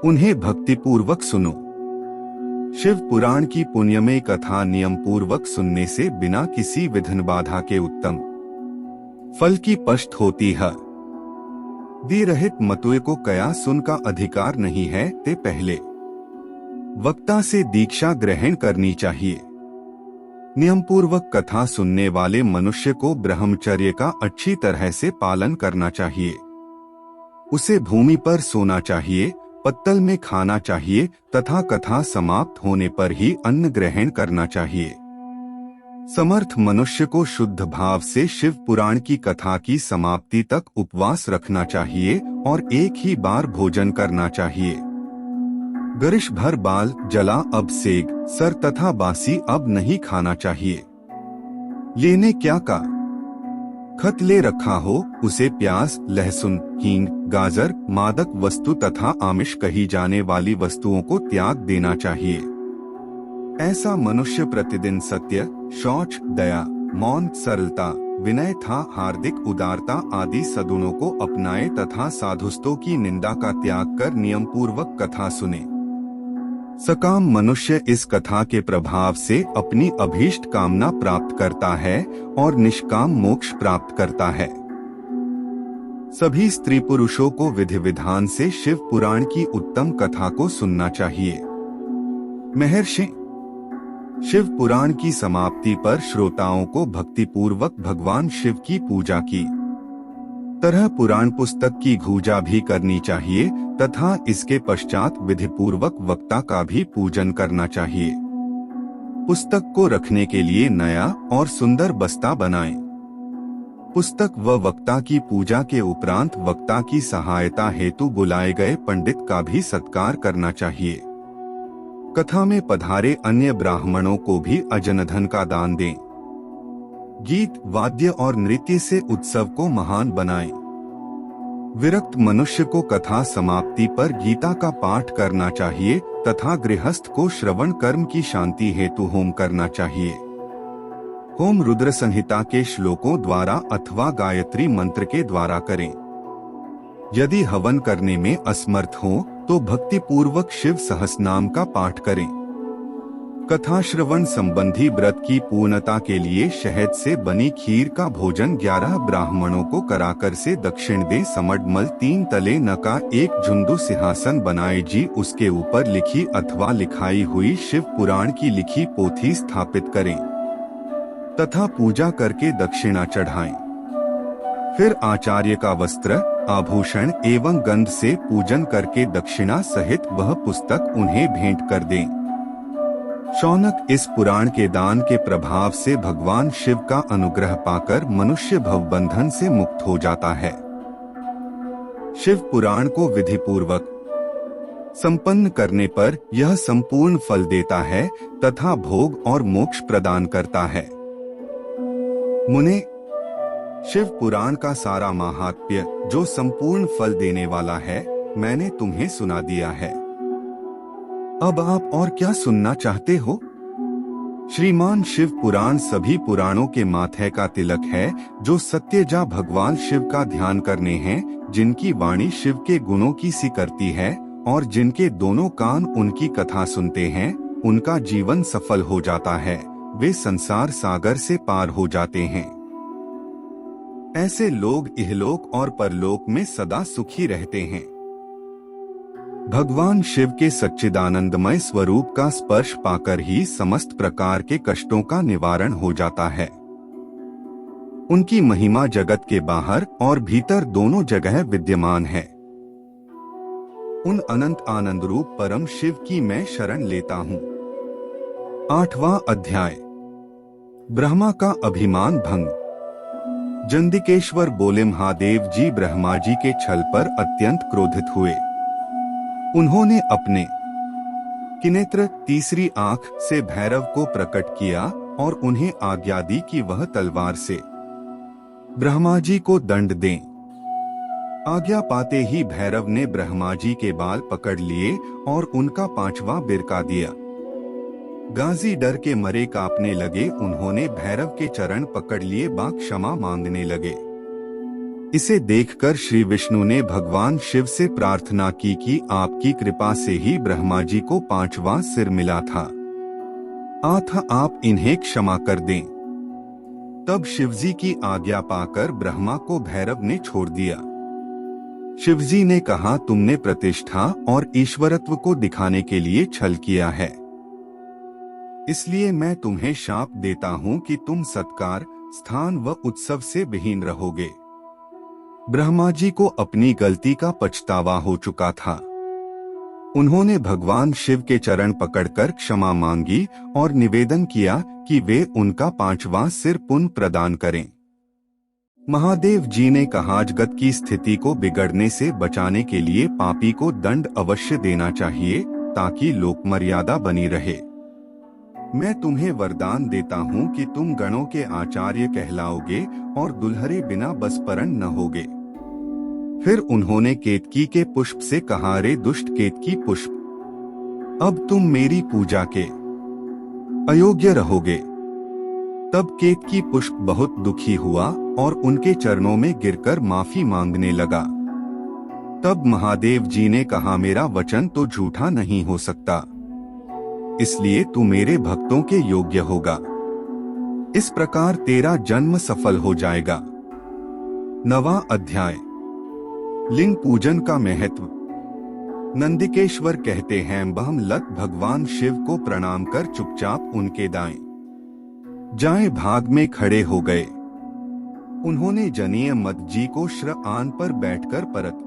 उन्हें भक्तिपूर्वक सुनो। शिव पुराण की पुण्यमय कथा नियम पूर्वक सुनने से बिना किसी विघ्न बाधा के उत्तम फल की पष्ट होती है। विरहित मतुए को कया सुन का अधिकार नहीं है, ते पहले वक्ता से दीक्षा ग्रहण करनी चाहिए। नियम पूर्वक कथा सुनने वाले मनुष्य को ब्रह्मचर्य का अच्छी तरह से पालन करना चाहिए। उसे भूमि पर सोना चाहिए, पत्तल में खाना चाहिए तथा कथा समाप्त होने पर ही अन्न ग्रहण करना चाहिए। समर्थ मनुष्य को शुद्ध भाव से शिव पुराण की कथा की समाप्ति तक उपवास रखना चाहिए और एक ही बार भोजन करना चाहिए। गरिश भर बाल जला अब सेग सर तथा बासी अब नहीं खाना चाहिए। लेने क्या का खत ले रखा हो उसे प्याज, लहसुन, हींग, गाजर, मादक वस्तु तथा आमिष कही जाने वाली वस्तुओं को त्याग देना चाहिए। ऐसा मनुष्य प्रतिदिन सत्य, शौच, दया, मौन, सरलता, विनय था हार्दिक उदारता आदि सद्गुणों को अपनाए तथा साधुस्तों की निंदा का त्याग कर नियम पूर्वक कथा सुने। सकाम मनुष्य इस कथा के प्रभाव से अपनी अभीष्ट कामना प्राप्त करता है और निष्काम मोक्ष प्राप्त करता है। सभी स्त्री पुरुषों को विधि विधान से शिव पुराण की उत्तम कथा को सुनना चाहिए। महर्षि, शिव पुराण की समाप्ति पर श्रोताओं को भक्तिपूर्वक भगवान शिव की पूजा की तरह पुराण पुस्तक की पूजा भी करनी चाहिए तथा इसके पश्चात विधि पूर्वक वक्ता का भी पूजन करना चाहिए। पुस्तक को रखने के लिए नया और सुंदर बस्ता बनाएं। पुस्तक व वक्ता की पूजा के उपरांत वक्ता की सहायता हेतु बुलाए गए पंडित का भी सत्कार करना चाहिए। कथा में पधारे अन्य ब्राह्मणों को भी अजनधन का दान दें। गीत, वाद्य और नृत्य से उत्सव को महान बनाएं। विरक्त मनुष्य को कथा समाप्ति पर गीता का पाठ करना चाहिए तथा गृहस्थ को श्रवण कर्म की शांति हेतु होम करना चाहिए। होम रुद्र संहिता के श्लोकों द्वारा अथवा गायत्री मंत्र के द्वारा करें। यदि हवन करने में असमर्थ हो तो भक्ति पूर्वक शिव सहस्रनाम का पाठ करें। कथा श्रवण संबंधी व्रत की पूर्णता के लिए शहद से बनी खीर का भोजन 11 ब्राह्मणों को कराकर से दक्षिण दे। समडमल 3 तले न का एक झुंडू सिंहासन बनाए जी उसके ऊपर लिखी अथवा लिखाई हुई शिव पुराण की लिखी पोथी स्थापित करें तथा पूजा करके दक्षिणा चढ़ाएं। फिर आचार्य का वस्त्र, आभूषण एवं गंध से पूजन करके दक्षिणा सहित वह पुस्तक उन्हें भेंट कर दें। शौनक इस पुराण के दान के प्रभाव से भगवान शिव का अनुग्रह पाकर मनुष्य भवबंधन से मुक्त हो जाता है। शिव पुराण को विधि पूर्वक संपन्न करने पर यह संपूर्ण फल देता है तथा भोग और मोक्ष प्रदान करता है। मुने, शिव पुराण का सारा महात्म्य जो संपूर्ण फल देने वाला है मैंने तुम्हें सुना दिया है। अब आप और क्या सुनना चाहते हो? श्रीमान शिव पुराण सभी पुराणों के माथे का तिलक है जो सत्यजा भगवान शिव का ध्यान करने हैं, जिनकी वाणी शिव के गुणों की सी करती है और जिनके दोनों कान उनकी कथा सुनते हैं, उनका जीवन सफल हो जाता है, वे संसार सागर से पार हो जाते हैं। ऐसे लोग इहलोक और परलोक में सदा सुखी रहते हैं। भगवान शिव के सच्चिदानंदमय स्वरूप का स्पर्श पाकर ही समस्त प्रकार के कष्टों का निवारण हो जाता है। उनकी महिमा जगत के बाहर और भीतर दोनों जगह विद्यमान है। उन अनंत आनंद रूप परम शिव की मैं शरण लेता हूँ। 8वां अध्याय, ब्रह्मा का अभिमान भंग। जंदिकेश्वर बोले, महादेव जी ब्रह्मा जी के छल पर अत्यंत क्रोधित हुए। उन्होंने अपने किनेत्र तीसरी आंख से भैरव को प्रकट किया और उन्हें आज्ञा दी कि वह तलवार से ब्रह्मा जी को दंड दें। आज्ञा पाते ही भैरव ने ब्रह्मा जी के बाल पकड़ लिए और उनका 5वां बिरका दिया। गाजी डर के मरे कांपने लगे। उन्होंने भैरव के चरण पकड़ लिए, क्षमा मांगने लगे। इसे देखकर श्री विष्णु ने भगवान शिव से प्रार्थना की कि आपकी कृपा से ही ब्रह्मा जी को 5वां सिर मिला था, अतः आप इन्हें क्षमा कर दें। तब शिवजी की आज्ञा पाकर ब्रह्मा को भैरव ने छोड़ दिया। शिवजी ने कहा, तुमने प्रतिष्ठा और ईश्वरत्व को दिखाने के लिए छल किया है, इसलिए मैं तुम्हें शाप देता हूं कि तुम सत्कार, स्थान व उत्सव से विहीन रहोगे। ब्रह्मा जी को अपनी गलती का पछतावा हो चुका था। उन्होंने भगवान शिव के चरण पकड़कर क्षमा मांगी और निवेदन किया कि वे उनका 5वां सिर पुनः प्रदान करें। महादेव जी ने कहा, जगत की स्थिति को बिगड़ने से बचाने के लिए पापी को दंड अवश्य देना चाहिए ताकि लोक मर्यादा बनी रहे। मैं तुम्हें वरदान देता हूँ कि तुम गणों के आचार्य कहलाओगे और दुल्हरे बिना बसपरण न होगे। फिर उन्होंने केतकी के पुष्प से कहा, रे दुष्ट केतकी पुष्प, अब तुम मेरी पूजा के अयोग्य रहोगे। तब केतकी पुष्प बहुत दुखी हुआ और उनके चरणों में गिरकर माफी मांगने लगा। तब महादेव जी ने कहा, मेरा वचन तो झूठा नहीं हो सकता, इसलिए तू मेरे भक्तों के योग्य होगा। इस प्रकार तेरा जन्म सफल हो जाएगा। 9वां अध्याय, लिंग पूजन का महत्व। नंदिकेश्वर कहते हैं, बहम लत भगवान शिव को प्रणाम कर चुपचाप उनके दाएं जाएं भाग में खड़े हो गए। उन्होंने जनीय मत जी को श्रआन पर बैठकर परत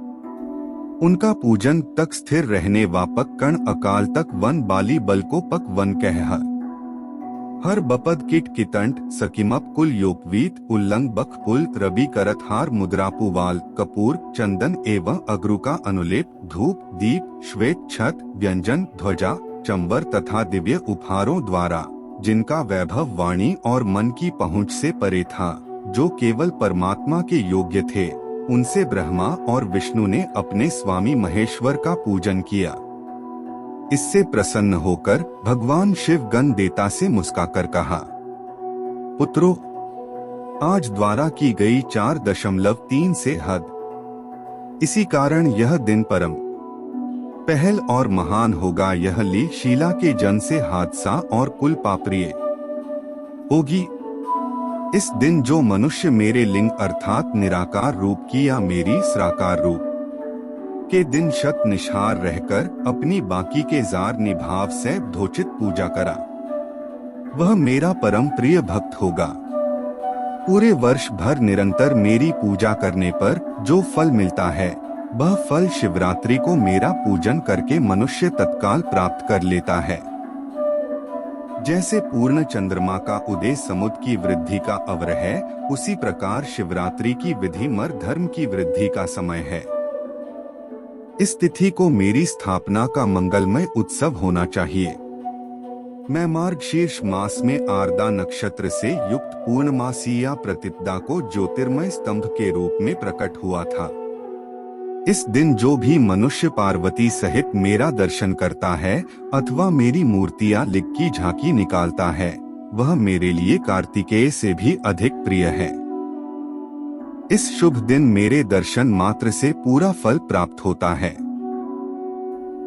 उनका पूजन तक स्थिर रहने वापक कण अकाल तक वन बाली बल को पक वन कह हर बपद किट कितंट सकिमप कुल योपवीत उल्लंग बख पुल रबी करत हार मुद्रापुवाल कपूर चंदन एवं अग्रु का अनुलेप धूप दीप श्वेत छत व्यंजन ध्वजा चंबर तथा दिव्य उपहारों द्वारा, जिनका वैभव वाणी और मन की पहुंच से परे था, जो केवल परमात्मा के योग्य थे, उनसे ब्रह्मा और विष्णु ने अपने स्वामी महेश्वर का पूजन किया। इससे प्रसन्न होकर भगवान शिव गण देवता से मुस्काकर कहा, पुत्रों, आज द्वारा की गई 4.3 से हद, इसी कारण यह दिन परम पहल और महान होगा। यह ली शीला के जन से हादसा और कुल पाप्रिय होगी। इस दिन जो मनुष्य मेरे लिंग अर्थात निराकार रूप की या मेरी सराकार रूप के दिन शत निष्हार रहकर अपनी बाकी के जार निभाव से धोचित पूजा करा, वह मेरा परम प्रिय भक्त होगा। पूरे वर्ष भर निरंतर मेरी पूजा करने पर जो फल मिलता है, वह फल शिवरात्रि को मेरा पूजन करके मनुष्य तत्काल प्राप्त कर लेता है। जैसे पूर्ण चंद्रमा का उदय समुद्र की वृद्धि का अवसर है, उसी प्रकार शिवरात्रि की विधि मर धर्म की वृद्धि का समय है। इस तिथि को मेरी स्थापना का मंगलमय उत्सव होना चाहिए। मैं मार्गशीर्ष मास में आर्द्रा नक्षत्र से युक्त पूर्णमासीया प्रतिपदा को ज्योतिर्मय स्तंभ के रूप में प्रकट हुआ था। इस दिन जो भी मनुष्य पार्वती सहित मेरा दर्शन करता है अथवा मेरी मूर्तियां लिख की झांकी निकालता है, वह मेरे लिए कार्तिकेय से भी अधिक प्रिय है। इस शुभ दिन मेरे दर्शन मात्र से पूरा फल प्राप्त होता है।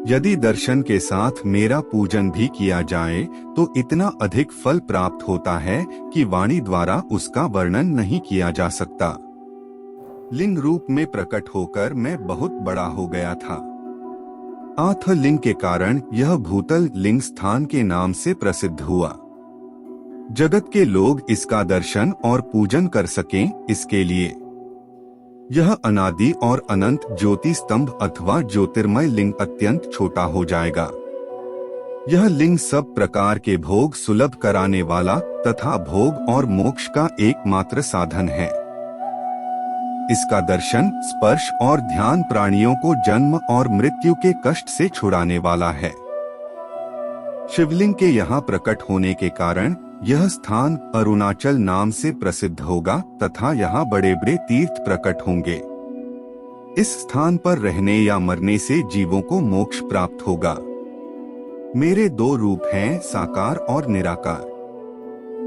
यदि दर्शन के साथ मेरा पूजन भी किया जाए तो इतना अधिक फल प्राप्त होता है कि वाणी द्वारा उसका वर्णन नहीं किया जा सकता। लिंग रूप में प्रकट होकर मैं बहुत बड़ा हो गया था। आथ लिंग के कारण यह भूतल लिंग स्थान के नाम से प्रसिद्ध हुआ। जगत के लोग इसका दर्शन और पूजन कर सकें, इसके लिए यह अनादि और अनंत ज्योति स्तंभ अथवा ज्योतिर्मय लिंग अत्यंत छोटा हो जाएगा। यह लिंग सब प्रकार के भोग सुलभ कराने वाला तथा भोग और मोक्ष का एकमात्र साधन है। इसका दर्शन, स्पर्श और ध्यान प्राणियों को जन्म और मृत्यु के कष्ट से छुड़ाने वाला है। शिवलिंग के यहाँ प्रकट होने के कारण यह स्थान अरुणाचल नाम से प्रसिद्ध होगा तथा यहाँ बड़े बड़े तीर्थ प्रकट होंगे। इस स्थान पर रहने या मरने से जीवों को मोक्ष प्राप्त होगा। मेरे 2 रूप हैं, साकार और निराकार।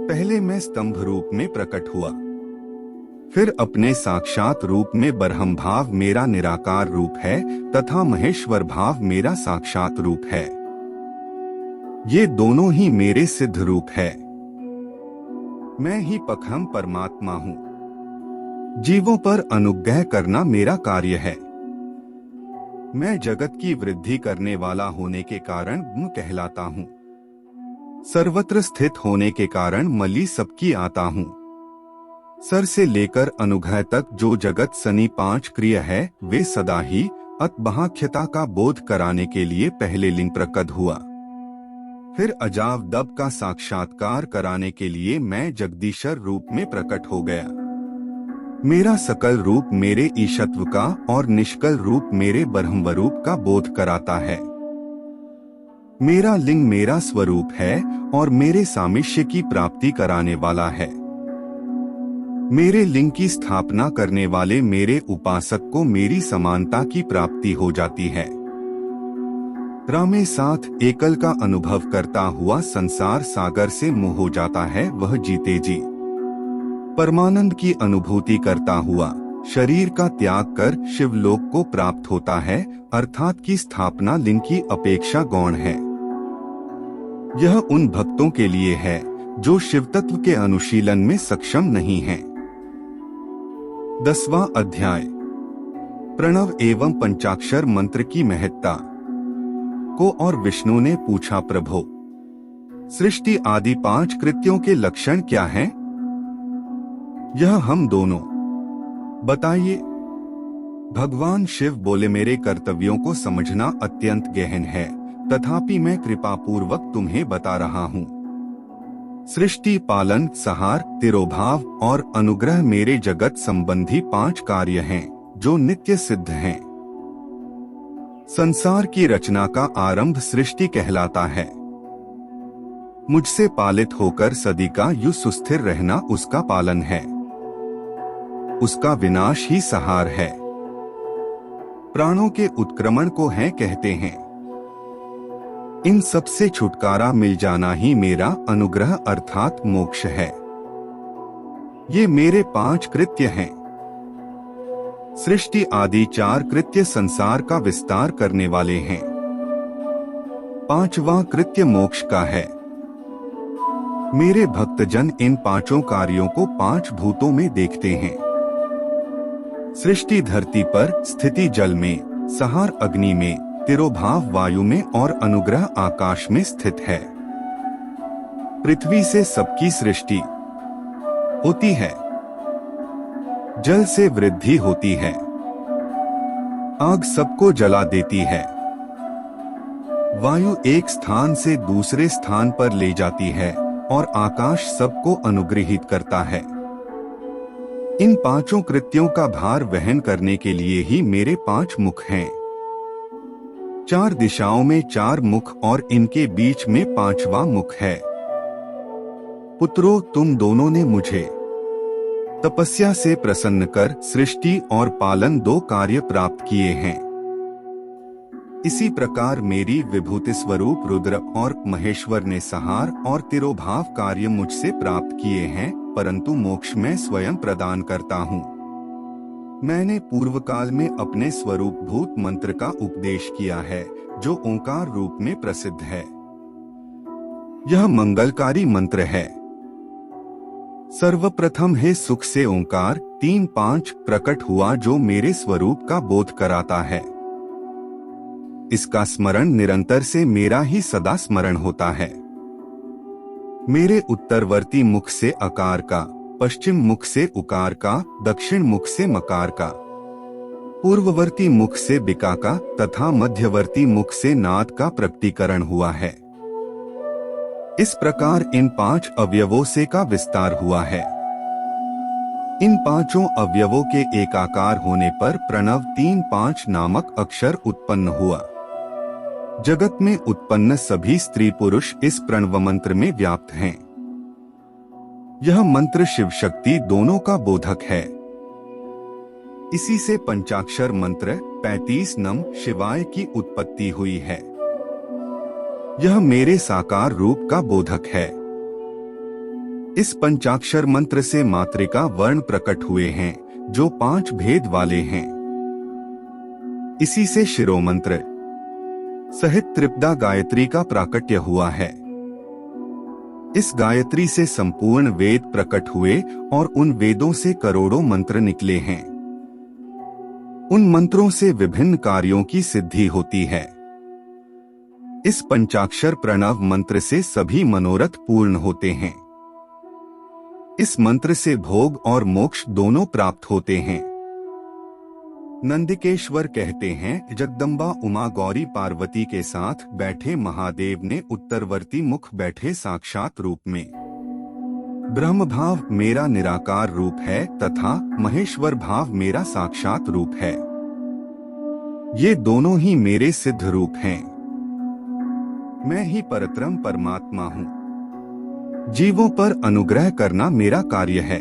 पहले मैं स्तंभ रूप में प्रकट हुआ, फिर अपने साक्षात रूप में ब्रह्म भाव मेरा निराकार रूप है तथा महेश्वर भाव मेरा साक्षात रूप है। ये दोनों ही मेरे सिद्ध रूप है। मैं ही पखम परमात्मा हूँ। जीवों पर अनुग्रह करना मेरा कार्य है। मैं जगत की वृद्धि करने वाला होने के कारण कहलाता हूँ। सर्वत्र स्थित होने के कारण मली सबकी आता हूँ। सर से लेकर अनुग्रह तक जो जगत सनी 5 क्रिय है, वे सदा ही अतबहाख्यता का बोध कराने के लिए पहले लिंग प्रकट हुआ। फिर अजाव दब का साक्षात्कार कराने के लिए मैं जगदीश्वर रूप में प्रकट हो गया। मेरा सकल रूप मेरे ईशत्व का और निष्कल रूप मेरे ब्रह्म रूप का बोध कराता है। मेरा लिंग मेरा स्वरूप है और मेरे सामिष्य की प्राप्ति कराने वाला है। मेरे लिंग की स्थापना करने वाले मेरे उपासक को मेरी समानता की प्राप्ति हो जाती है। रामे साथ एकल का अनुभव करता हुआ संसार सागर से मुँह हो जाता है, वह जीते जी परमानंद की अनुभूति करता हुआ शरीर का त्याग कर शिवलोक को प्राप्त होता है, अर्थात की स्थापना लिंग की अपेक्षा गौण है। यह उन भक्तों के लिए है जो शिव तत्व के अनुशीलन में सक्षम नहीं हैं। 10वां अध्याय प्रणव एवं पंचाक्षर मंत्र की महत्ता को। और विष्णु ने पूछा, प्रभो, सृष्टि आदि 5 कृत्यों के लक्षण क्या हैं? यह हम दोनों बताइए। भगवान शिव बोले, मेरे कर्तव्यों को समझना अत्यंत गहन है, तथापि मैं कृपा पूर्वक तुम्हें बता रहा हूँ। सृष्टि, पालन, संहार, तिरोभाव और अनुग्रह मेरे जगत संबंधी 5 कार्य हैं जो नित्य सिद्ध हैं। संसार की रचना का आरंभ सृष्टि कहलाता है। मुझसे पालित होकर सदी का यु सुस्थिर रहना उसका पालन है। उसका विनाश ही संहार है। प्राणों के उत्क्रमण को है कहते हैं। इन सब से छुटकारा मिल जाना ही मेरा अनुग्रह अर्थात मोक्ष है। ये मेरे 5 कृत्य हैं। सृष्टि आदि 4 कृत्य संसार का विस्तार करने वाले हैं। 5वां कृत्य मोक्ष का है। मेरे भक्तजन इन 5 कार्यों को 5 भूतों में देखते हैं। सृष्टि धरती पर, स्थिति जल में, संहार अग्नि में, तिरोभाव वायु में और अनुग्रह आकाश में स्थित है। पृथ्वी से सबकी सृष्टि होती है। जल से वृद्धि होती है। आग सबको जला देती है। वायु एक स्थान से दूसरे स्थान पर ले जाती है और आकाश सबको अनुग्रहित करता है। इन 5 कृत्यों का भार वहन करने के लिए ही मेरे 5 मुख हैं। 4 दिशाओं में 4 मुख और इनके बीच में 5वां मुख है। पुत्रों, तुम दोनों ने मुझे तपस्या से प्रसन्न कर सृष्टि और पालन 2 कार्य प्राप्त किए हैं। इसी प्रकार मेरी विभूति स्वरूप रुद्र और महेश्वर ने संहार और तिरोभाव कार्य मुझसे प्राप्त किए हैं, परंतु मोक्ष मैं स्वयं प्रदान करता हूँ। मैंने पूर्व काल में अपने स्वरूप भूत मंत्र का उपदेश किया है, जो ओंकार रूप में प्रसिद्ध है। यह मंगलकारी मंत्र है। सर्वप्रथम है सुख से ओंकार 3-5 प्रकट हुआ, जो मेरे स्वरूप का बोध कराता है। इसका स्मरण निरंतर से मेरा ही सदा स्मरण होता है। मेरे उत्तरवर्ती मुख से अकार का, पश्चिम मुख से उकार का, दक्षिण मुख से मकार का, पूर्ववर्ती मुख से बिका का तथा मध्यवर्ती मुख से नाद का प्रकटीकरण हुआ है। इस प्रकार इन 5 अवयवों से का विस्तार हुआ है। इन 5 अवयवों के एकाकार होने पर प्रणव 3-5 नामक अक्षर उत्पन्न हुआ। जगत में उत्पन्न सभी स्त्री पुरुष इस प्रणव मंत्र में व्याप्त हैं। यह मंत्र शिव शक्ति दोनों का बोधक है। इसी से पंचाक्षर मंत्र 35 नम शिवाय की उत्पत्ति हुई है। यह मेरे साकार रूप का बोधक है। इस पंचाक्षर मंत्र से मातृका वर्ण प्रकट हुए हैं जो 5 भेद वाले हैं। इसी से शिरोमंत्र सहित त्रिपदा गायत्री का प्राकट्य हुआ है। इस गायत्री से संपूर्ण वेद प्रकट हुए और उन वेदों से करोड़ों मंत्र निकले हैं। उन मंत्रों से विभिन्न कार्यों की सिद्धि होती है। इस पंचाक्षर प्रणव मंत्र से सभी मनोरथ पूर्ण होते हैं। इस मंत्र से भोग और मोक्ष दोनों प्राप्त होते हैं। नंदिकेश्वर कहते हैं, जगदम्बा उमा गौरी पार्वती के साथ बैठे महादेव ने उत्तरवर्ती मुख बैठे साक्षात रूप में ब्रह्म भाव मेरा निराकार रूप है तथा महेश्वर भाव मेरा साक्षात रूप है। ये दोनों ही मेरे सिद्ध रूप हैं। मैं ही परत्रम परमात्मा हूँ। जीवों पर अनुग्रह करना मेरा कार्य है।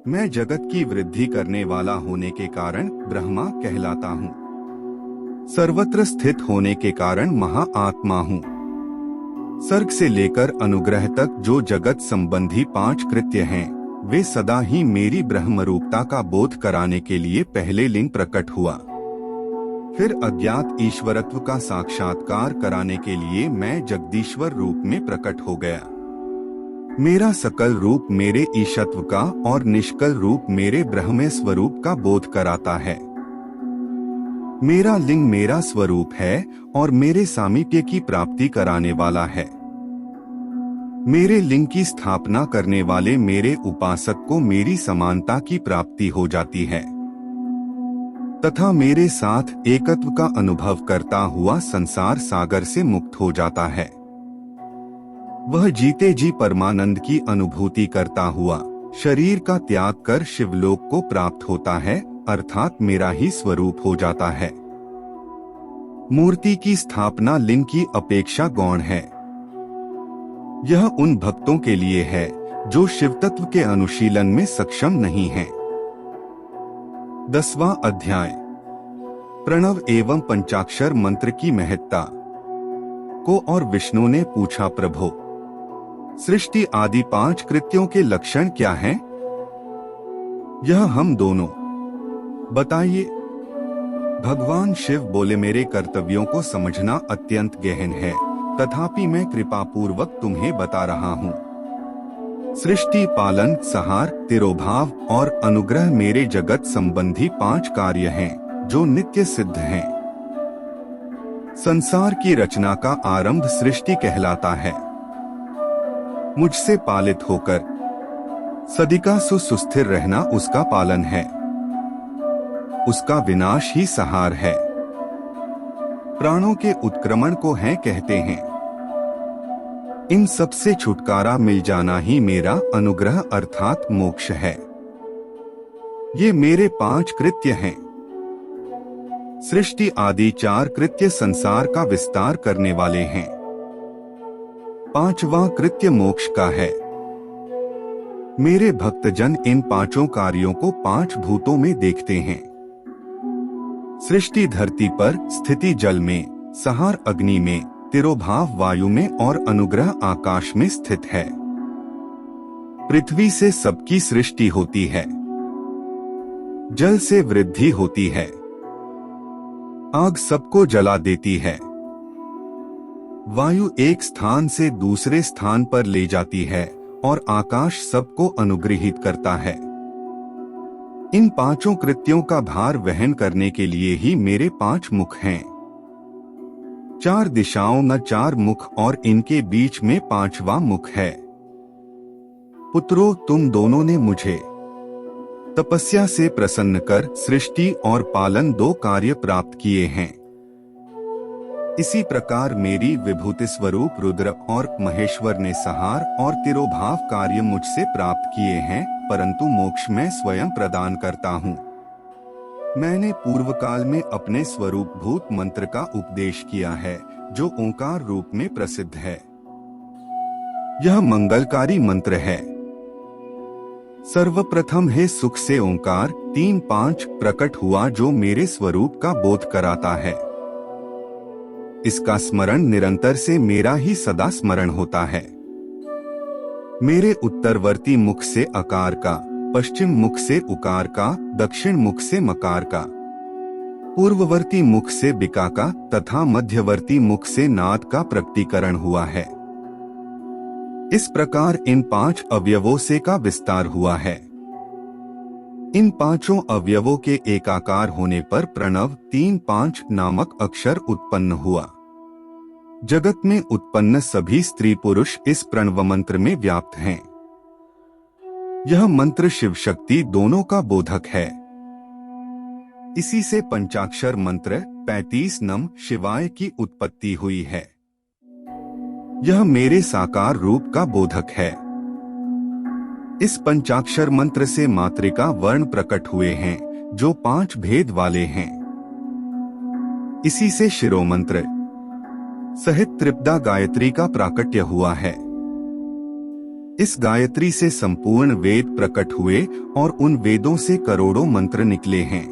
मैं जगत की वृद्धि करने वाला होने के कारण ब्रह्मा कहलाता हूँ। सर्वत्र स्थित होने के कारण महाआत्मा हूँ। सर्ग से लेकर अनुग्रह तक जो जगत संबंधी 5 कृत्य हैं, वे सदा ही मेरी ब्रह्म रूपता का बोध कराने के लिए पहले लिंग प्रकट हुआ। फिर अज्ञात ईश्वरत्व का साक्षात्कार कराने के लिए मैं जगदीश्वर रूप में प्रकट हो गया। मेरा सकल रूप मेरे ईशत्व का और निष्कल रूप मेरे ब्रह्म स्वरूप का बोध कराता है। मेरा लिंग मेरा स्वरूप है और मेरे सामीप्य की प्राप्ति कराने वाला है। मेरे लिंग की स्थापना करने वाले मेरे उपासक को मेरी समानता की प्राप्ति हो जाती है तथा मेरे साथ एकत्व का अनुभव करता हुआ संसार सागर से मुक्त हो जाता है। वह जीते जी परमानंद की अनुभूति करता हुआ शरीर का त्याग कर शिवलोक को प्राप्त होता है, अर्थात मेरा ही स्वरूप हो जाता है। मूर्ति की स्थापना लिंग की अपेक्षा गौण है। यह उन भक्तों के लिए है जो शिव तत्व के अनुशीलन में सक्षम नहीं हैं। 10वां अध्याय प्रणव एवं पंचाक्षर मंत्र की महत्ता को। और विष्णु ने पूछा, प्रभो, सृष्टि आदि 5 कृत्यों के लक्षण क्या हैं? यह हम दोनों बताइए। भगवान शिव बोले, मेरे कर्तव्यों को समझना अत्यंत गहन है, तथापि मैं कृपा पूर्वक तुम्हें बता रहा हूँ। सृष्टि, पालन, संहार, तिरोभाव और अनुग्रह मेरे जगत संबंधी 5 कार्य हैं जो नित्य सिद्ध हैं। संसार की रचना का आरंभ सृष्टि कहलाता है। मुझसे पालित होकर सदिका सुस्थिर रहना उसका पालन है। उसका विनाश ही संहार है। प्राणों के उत्क्रमण को है कहते हैं। इन सब से छुटकारा मिल जाना ही मेरा अनुग्रह अर्थात मोक्ष है। ये मेरे 5 कृत्य हैं। सृष्टि आदि 4 कृत्य संसार का विस्तार करने वाले हैं। 5वां कृत्य मोक्ष का है। मेरे भक्तजन इन 5 कार्यों को 5 भूतों में देखते हैं। सृष्टि धरती पर, स्थिति जल में, संहार अग्नि में, तिरोभाव वायु में और अनुग्रह आकाश में स्थित है। पृथ्वी से सबकी सृष्टि होती है। जल से वृद्धि होती है। आग सबको जला देती है। वायु एक स्थान से दूसरे स्थान पर ले जाती है और आकाश सबको अनुग्रहित करता है। इन 5 कृत्यों का भार वहन करने के लिए ही मेरे 5 मुख हैं। 4 दिशाओं में 4 मुख और इनके बीच में 5वां मुख है। पुत्रों, तुम दोनों ने मुझे तपस्या से प्रसन्न कर सृष्टि और पालन 2 कार्य प्राप्त किए हैं। इसी प्रकार मेरी विभूति स्वरूप रुद्र और महेश्वर ने संहार और तिरोभाव कार्य मुझसे प्राप्त किए हैं, परंतु मोक्ष मैं स्वयं प्रदान करता हूँ। मैंने पूर्व काल में अपने स्वरूप भूत मंत्र का उपदेश किया है जो ओंकार रूप में प्रसिद्ध है। यह मंगलकारी मंत्र है। सर्वप्रथम है सुख से ओंकार 3-5 प्रकट हुआ जो मेरे स्वरूप का बोध कराता है। इसका स्मरण निरंतर से मेरा ही सदा स्मरण होता है। मेरे उत्तरवर्ती मुख से अकार का, पश्चिम मुख से उकार का, दक्षिण मुख से मकार का, पूर्ववर्ती मुख से बिका का तथा मध्यवर्ती मुख से नाद का प्रकटीकरण हुआ है। इस प्रकार इन 5 अवयवों से का विस्तार हुआ है। इन 5 अवयवों के एकाकार होने पर प्रणव 3-5 नामक अक्षर उत्पन्न हुआ। जगत में उत्पन्न सभी स्त्री पुरुष इस प्रणव मंत्र में व्याप्त हैं। यह मंत्र शिव शक्ति दोनों का बोधक है। इसी से पंचाक्षर मंत्र 35 नम शिवाय की उत्पत्ति हुई है। यह मेरे साकार रूप का बोधक है। इस पंचाक्षर मंत्र से मातृका वर्ण प्रकट हुए हैं जो 5 भेद वाले हैं। इसी से शिरोमंत्र सहित त्रिपदा गायत्री का प्राकट्य हुआ है। इस गायत्री से संपूर्ण वेद प्रकट हुए और उन वेदों से करोड़ों मंत्र निकले हैं।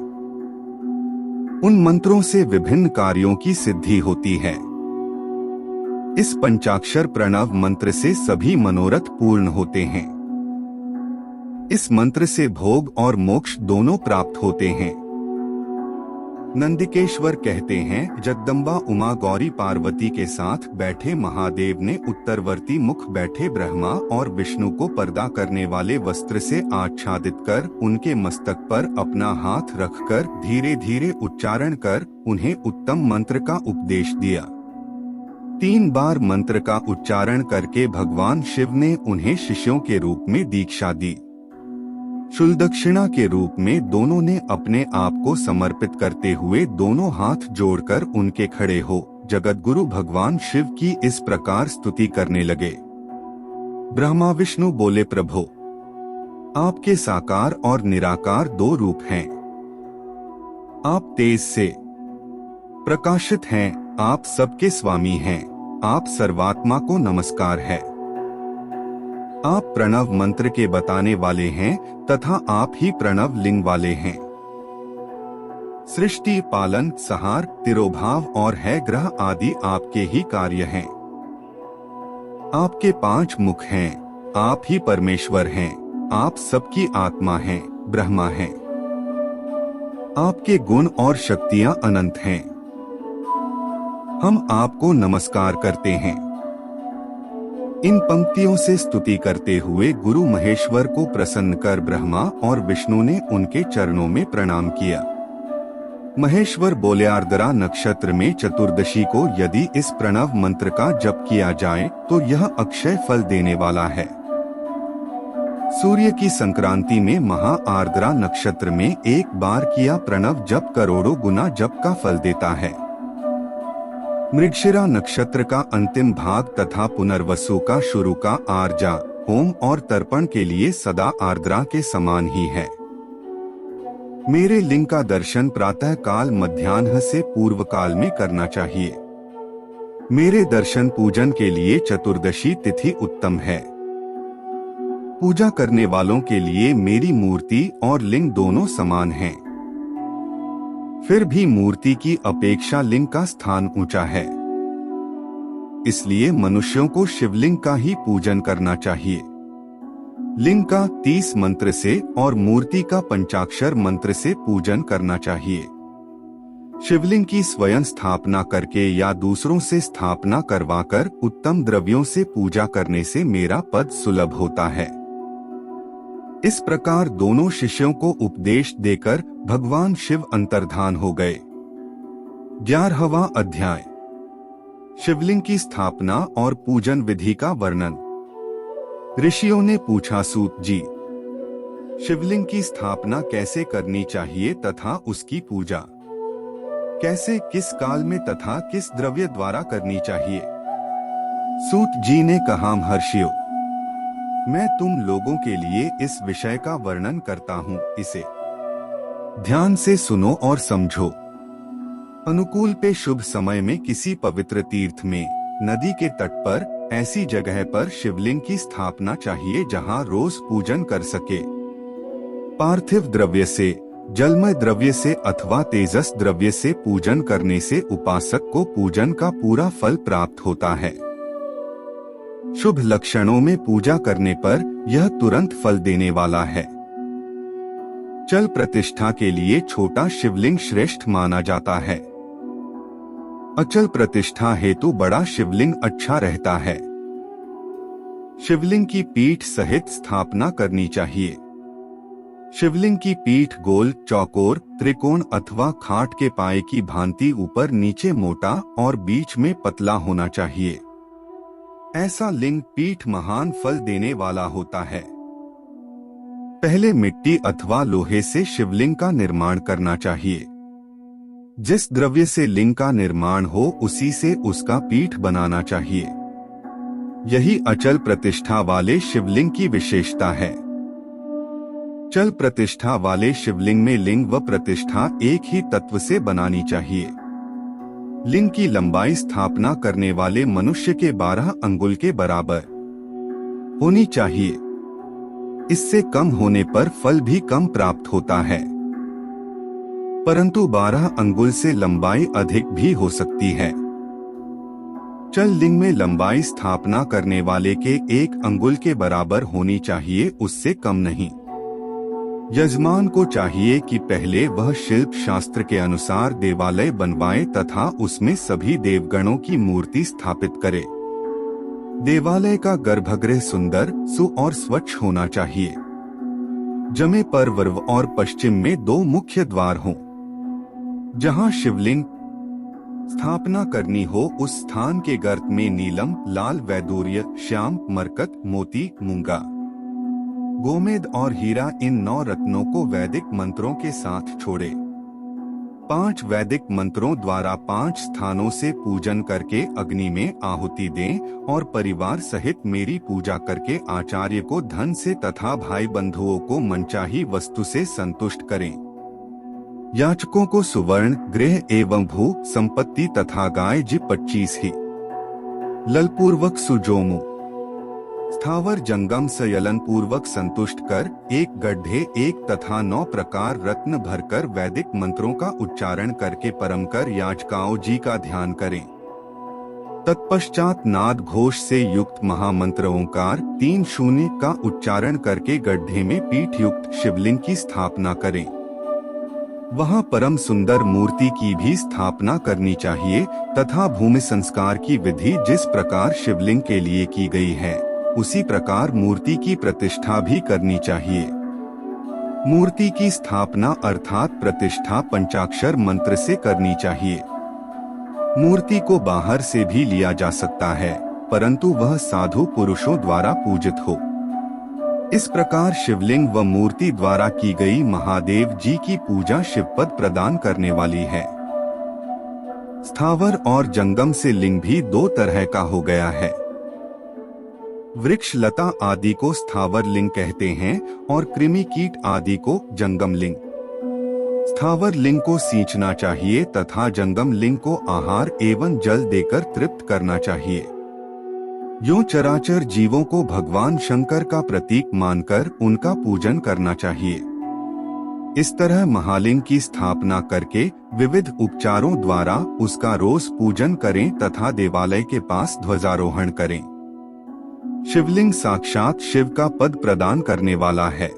उन मंत्रों से विभिन्न कार्यों की सिद्धि होती है। इस पंचाक्षर प्रणव मंत्र से सभी मनोरथ पूर्ण होते हैं। इस मंत्र से भोग और मोक्ष दोनों प्राप्त होते हैं। नंदिकेश्वर कहते हैं, जगदम्बा उमा गौरी पार्वती के साथ बैठे महादेव ने उत्तरवर्ती मुख बैठे ब्रह्मा और विष्णु को पर्दा करने वाले वस्त्र से आच्छादित कर उनके मस्तक पर अपना हाथ रखकर धीरे धीरे उच्चारण कर उन्हें उत्तम मंत्र का उपदेश दिया। 3 बार मंत्र का उच्चारण करके भगवान शिव ने उन्हें शिष्यों के रूप में दीक्षा दी। शुल्दक्षिणा के रूप में दोनों ने अपने आप को समर्पित करते हुए दोनों हाथ जोड़कर उनके खड़े हो जगत गुरु भगवान शिव की इस प्रकार स्तुति करने लगे। ब्रह्मा विष्णु बोले, प्रभो, आपके साकार और निराकार 2 रूप हैं। आप तेज से प्रकाशित हैं, आप सबके स्वामी हैं, आप सर्वात्मा को नमस्कार है। आप प्रणव मंत्र के बताने वाले हैं तथा आप ही प्रणव लिंग वाले हैं। सृष्टि, पालन, संहार, तिरोभाव और है ग्रह आदि आपके ही कार्य हैं। आपके 5 मुख हैं, आप ही परमेश्वर हैं, आप सबकी आत्मा हैं, ब्रह्मा हैं। आपके गुण और शक्तियां अनंत हैं। हम आपको नमस्कार करते हैं। इन पंक्तियों से स्तुति करते हुए गुरु महेश्वर को प्रसन्न कर ब्रह्मा और विष्णु ने उनके चरणों में प्रणाम किया। महेश्वर बोले, आर्द्रा नक्षत्र में चतुर्दशी को यदि इस प्रणव मंत्र का जप किया जाए तो यह अक्षय फल देने वाला है। सूर्य की संक्रांति में महा आर्द्रा नक्षत्र में एक बार किया प्रणव जप करोड़ों गुना जप का फल देता है। मृगशिरा नक्षत्र का अंतिम भाग तथा पुनर्वसु का शुरू का आर्जा, होम और तर्पण के लिए सदा आर्द्रा के समान ही है। मेरे लिंग का दर्शन प्रातः काल मध्याह्न से पूर्व काल में करना चाहिए। मेरे दर्शन पूजन के लिए चतुर्दशी तिथि उत्तम है। पूजा करने वालों के लिए मेरी मूर्ति और लिंग दोनों समान हैं। फिर भी मूर्ति की अपेक्षा लिंग का स्थान ऊंचा है। इसलिए मनुष्यों को शिवलिंग का ही पूजन करना चाहिए। लिंग का 30 मंत्र से और मूर्ति का पंचाक्षर मंत्र से पूजन करना चाहिए। शिवलिंग की स्वयं स्थापना करके या दूसरों से स्थापना करवाकर उत्तम द्रव्यों से पूजा करने से मेरा पद सुलभ होता है। इस प्रकार दोनों शिष्यों को उपदेश देकर भगवान शिव अंतर्धान हो गए। 11वां अध्याय, शिवलिंग की स्थापना और पूजन विधि का वर्णन। ऋषियों ने पूछा, सूत जी, शिवलिंग की स्थापना कैसे करनी चाहिए तथा उसकी पूजा कैसे, किस काल में तथा किस द्रव्य द्वारा करनी चाहिए। सूत जी ने कहा, महर्षियों, मैं तुम लोगों के लिए इस विषय का वर्णन करता हूँ, इसे ध्यान से सुनो और समझो। अनुकूल पे शुभ समय में किसी पवित्र तीर्थ में, नदी के तट पर, ऐसी जगह पर शिवलिंग की स्थापना चाहिए जहाँ रोज पूजन कर सके। पार्थिव द्रव्य से, जलमय द्रव्य से अथवा तेजस द्रव्य से पूजन करने से उपासक को पूजन का पूरा फल प्राप्त होता है। शुभ लक्षणों में पूजा करने पर यह तुरंत फल देने वाला है। चल प्रतिष्ठा के लिए छोटा शिवलिंग श्रेष्ठ माना जाता है। अचल प्रतिष्ठा हेतु बड़ा शिवलिंग अच्छा रहता है। शिवलिंग की पीठ सहित स्थापना करनी चाहिए। शिवलिंग की पीठ गोल, चौकोर, त्रिकोण अथवा खाट के पाए की भांति ऊपर नीचे मोटा और बीच में पतला होना चाहिए। ऐसा लिंग पीठ महान फल देने वाला होता है। पहले मिट्टी अथवा लोहे से शिवलिंग का निर्माण करना चाहिए। जिस द्रव्य से लिंग का निर्माण हो उसी से उसका पीठ बनाना चाहिए। यही अचल प्रतिष्ठा वाले शिवलिंग की विशेषता है। चल प्रतिष्ठा वाले शिवलिंग में लिंग व प्रतिष्ठा एक ही तत्व से बनानी चाहिए। लिंग की लंबाई स्थापना करने वाले मनुष्य के 12 अंगुल के बराबर होनी चाहिए। इससे कम होने पर फल भी कम प्राप्त होता है, परंतु 12 अंगुल से लंबाई अधिक भी हो सकती है। चल लिंग में लंबाई स्थापना करने वाले के 1 अंगुल के बराबर होनी चाहिए, उससे कम नहीं। यजमान को चाहिए कि पहले वह शिल्प शास्त्र के अनुसार देवालय बनवाए तथा उसमें सभी देवगणों की मूर्ति स्थापित करे। देवालय का गर्भगृह सुंदर, सु और स्वच्छ होना चाहिए। जमे पर पूर्व और पश्चिम में 2 मुख्य द्वार हों। जहां शिवलिंग स्थापना करनी हो उस स्थान के गर्त में नीलम, लाल वैदूर्य, श्याम, मरकत, मोती, मूंगा, गोमेद और हीरा इन 9 रत्नों को वैदिक मंत्रों के साथ छोड़े। 5 वैदिक मंत्रों द्वारा 5 स्थानों से पूजन करके अग्नि में आहुति दें और परिवार सहित मेरी पूजा करके आचार्य को धन से तथा भाई बंधुओं को मनचाही वस्तु से संतुष्ट करें। याचकों को सुवर्ण, गृह एवं भू संपत्ति तथा गाय जी 25 ही ललपूर्वक सुजोमु स्थावर जंगम सयलन पूर्वक संतुष्ट कर 1 गड्ढे 1 तथा 9 प्रकार रत्न भरकर वैदिक मंत्रों का उच्चारण करके परमकर याचकाओं जी का ध्यान करें। तत्पश्चात नाद घोष से युक्त महामंत्र ओंकार 3 शून्य का उच्चारण करके गड्ढे में पीठ युक्त शिवलिंग की स्थापना करें। वहां परम सुंदर मूर्ति की भी स्थापना करनी चाहिए तथा भूमि संस्कार की विधि जिस प्रकार शिवलिंग के लिए की गई है उसी प्रकार मूर्ति की प्रतिष्ठा भी करनी चाहिए। मूर्ति की स्थापना अर्थात प्रतिष्ठा पंचाक्षर मंत्र से करनी चाहिए। मूर्ति को बाहर से भी लिया जा सकता है, परंतु वह साधु पुरुषों द्वारा पूजित हो। इस प्रकार शिवलिंग व मूर्ति द्वारा की गई महादेव जी की पूजा शिवपद प्रदान करने वाली है। स्थावर और जंगम से लिंग भी 2 तरह का हो गया है। वृक्ष लता आदि को स्थावर लिंग कहते हैं और कृमि कीट आदि को जंगम लिंग। स्थावर लिंग को सींचना चाहिए तथा जंगम लिंग को आहार एवं जल देकर तृप्त करना चाहिए। यूं चराचर जीवों को भगवान शंकर का प्रतीक मानकर उनका पूजन करना चाहिए। इस तरह महालिंग की स्थापना करके विविध उपचारों द्वारा उसका रोज पूजन करें तथा देवालय के पास ध्वजारोहण करें। शिवलिंग साक्षात शिव का पद प्रदान करने वाला है।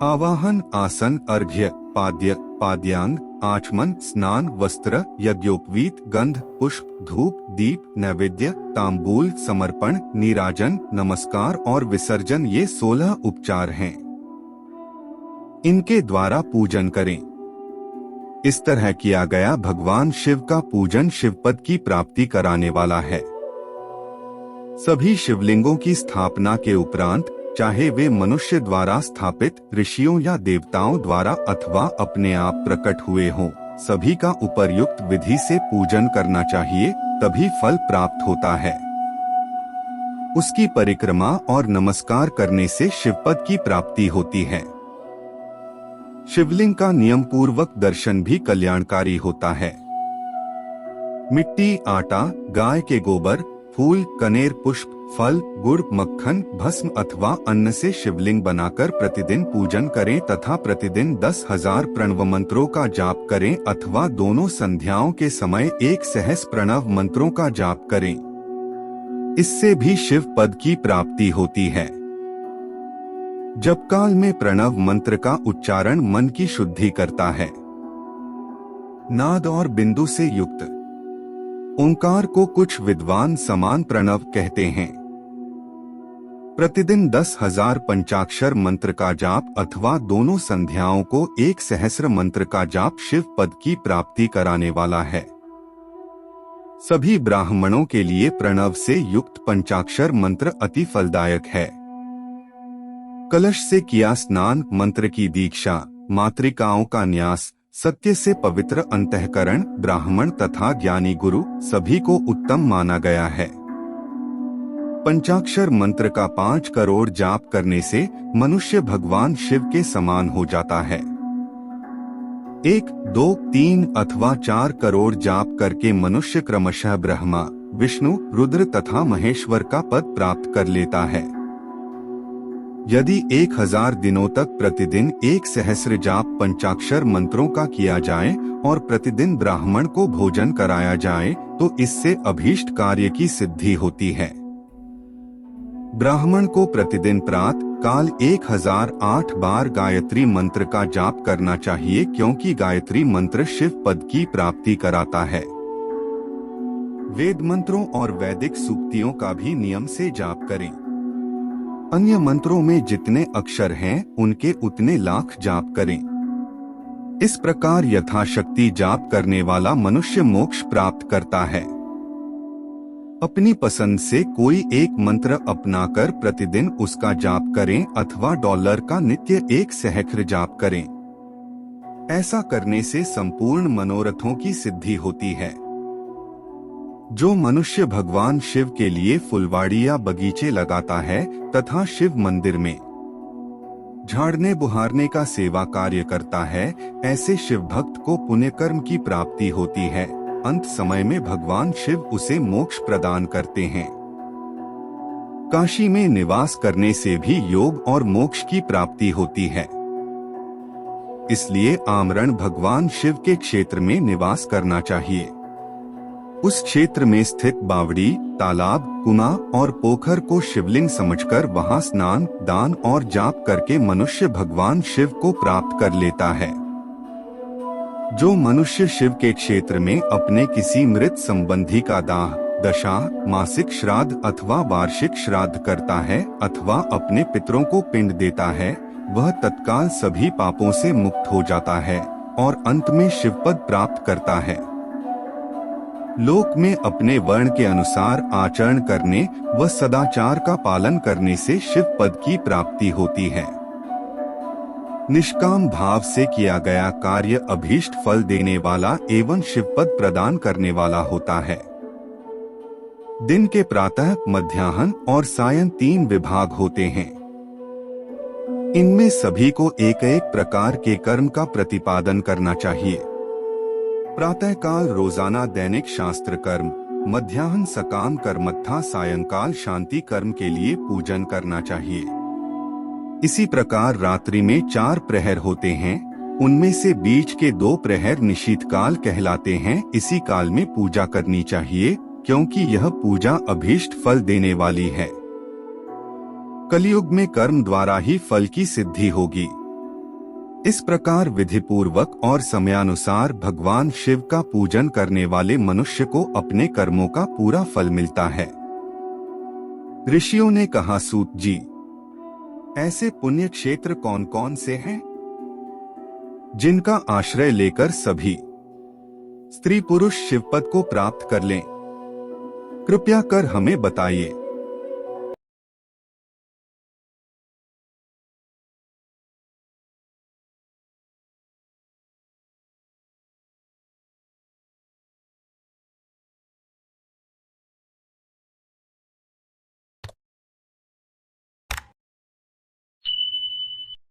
आवाहन, आसन, अर्घ्य, पाद्य, पाद्यांग, आचमन, स्नान, वस्त्र, यज्ञोपवीत, गंध, पुष्प, धूप, दीप, नैवेद्य, तांबूल, समर्पण, नीराजन, नमस्कार और विसर्जन ये 16 उपचार हैं। इनके द्वारा पूजन करें। इस तरह किया गया भगवान शिव का पूजन शिवपद की प्राप्ति कराने वाला है। सभी शिवलिंगों की स्थापना के उपरांत चाहे वे मनुष्य द्वारा स्थापित, ऋषियों या देवताओं द्वारा अथवा अपने आप प्रकट हुए हों, सभी का उपर्युक्त विधि से पूजन करना चाहिए, तभी फल प्राप्त होता है। उसकी परिक्रमा और नमस्कार करने से शिवपद की प्राप्ति होती है। शिवलिंग का नियम पूर्वक दर्शन भी कल्याणकारी होता है। मिट्टी, आटा, गाय के गोबर, फूल, कनेर, पुष्प, फल, गुड़, मक्खन, भस्म अथवा अन्न से शिवलिंग बनाकर प्रतिदिन पूजन करें तथा प्रतिदिन 10,000 प्रणव मंत्रों का जाप करें अथवा दोनों संध्याओं के समय 1 सहस्र प्रणव मंत्रों का जाप करें। इससे भी शिव पद की प्राप्ति होती है। जप काल में प्रणव मंत्र का उच्चारण मन की शुद्धि करता है। नाद और बिंदु से युक्त ओंकार को कुछ विद्वान समान प्रणव कहते हैं। प्रतिदिन 10,000 पंचाक्षर मंत्र का जाप अथवा दोनों संध्याओं को 1 सहस्र मंत्र का जाप शिव पद की प्राप्ति कराने वाला है। सभी ब्राह्मणों के लिए प्रणव से युक्त पंचाक्षर मंत्र अति फलदायक है। कलश से किया स्नान, मंत्र की दीक्षा, मातृकाओं का न्यास, सत्य से पवित्र अंतःकरण, ब्राह्मण तथा ज्ञानी गुरु सभी को उत्तम माना गया है। पंचाक्षर मंत्र का 5 करोड़ जाप करने से मनुष्य भगवान शिव के समान हो जाता है। 1, 2, 3 अथवा 4 करोड़ जाप करके मनुष्य क्रमशः ब्रह्मा, विष्णु, रुद्र तथा महेश्वर का पद प्राप्त कर लेता है। यदि 1000 दिनों तक प्रतिदिन 1 सहस्र जाप पंचाक्षर मंत्रों का किया जाए और प्रतिदिन ब्राह्मण को भोजन कराया जाए तो इससे अभीष्ट कार्य की सिद्धि होती है। ब्राह्मण को प्रतिदिन प्रातः काल 1008 बार गायत्री मंत्र का जाप करना चाहिए, क्योंकि गायत्री मंत्र शिव पद की प्राप्ति कराता है। वेद मंत्रों और वैदिक सूक्तियों का भी नियम से जाप करें। अन्य मंत्रों में जितने अक्षर हैं उनके उतने लाख जाप करें। इस प्रकार यथाशक्ति जाप करने वाला मनुष्य मोक्ष प्राप्त करता है। अपनी पसंद से कोई एक मंत्र अपनाकर प्रतिदिन उसका जाप करें अथवा डॉलर का नित्य 1 सहस्र जाप करें। ऐसा करने से संपूर्ण मनोरथों की सिद्धि होती है। जो मनुष्य भगवान शिव के लिए फुलवाड़ी या बगीचे लगाता है तथा शिव मंदिर में झाड़ने बुहारने का सेवा कार्य करता है, ऐसे शिव भक्त को पुण्य कर्म की प्राप्ति होती है। अंत समय में भगवान शिव उसे मोक्ष प्रदान करते हैं। काशी में निवास करने से भी योग और मोक्ष की प्राप्ति होती है। इसलिए आमरण भगवान शिव के क्षेत्र में निवास करना चाहिए। उस क्षेत्र में स्थित बावड़ी, तालाब, कुआं और पोखर को शिवलिंग समझकर वहां स्नान, दान और जाप करके मनुष्य भगवान शिव को प्राप्त कर लेता है। जो मनुष्य शिव के क्षेत्र में अपने किसी मृत संबंधी का दाह, दशा, मासिक श्राद्ध अथवा वार्षिक श्राद्ध करता है अथवा अपने पितरों को पिंड देता है, वह तत्काल सभी पापों से मुक्त हो जाता है और अंत में शिवपद प्राप्त करता है। लोक में अपने वर्ण के अनुसार आचरण करने व सदाचार का पालन करने से शिव पद की प्राप्ति होती है। निष्काम भाव से किया गया कार्य अभीष्ट फल देने वाला एवं शिवपद प्रदान करने वाला होता है। दिन के प्रातः, मध्याह्न और सायं 3 विभाग होते हैं। इनमें सभी को एक एक प्रकार के कर्म का प्रतिपादन करना चाहिए। प्रातः काल रोजाना दैनिक शास्त्र कर्म, मध्याह्न सकाम कर्म तथा सायंकाल शांति कर्म के लिए पूजन करना चाहिए। इसी प्रकार रात्रि में 4 प्रहर होते हैं, उनमें से बीच के 2 प्रहर निशीथ काल कहलाते हैं। इसी काल में पूजा करनी चाहिए, क्योंकि यह पूजा अभीष्ट फल देने वाली है। कलयुग में कर्म द्वारा ही फल की सिद्धि होगी। इस प्रकार विधिपूर्वक और समयानुसार भगवान शिव का पूजन करने वाले मनुष्य को अपने कर्मों का पूरा फल मिलता है। ऋषियों ने कहा, सूत जी, ऐसे पुण्य क्षेत्र कौन कौन से हैं, जिनका आश्रय लेकर सभी स्त्री पुरुष शिवपद को प्राप्त कर लें? कृपया कर हमें बताइए।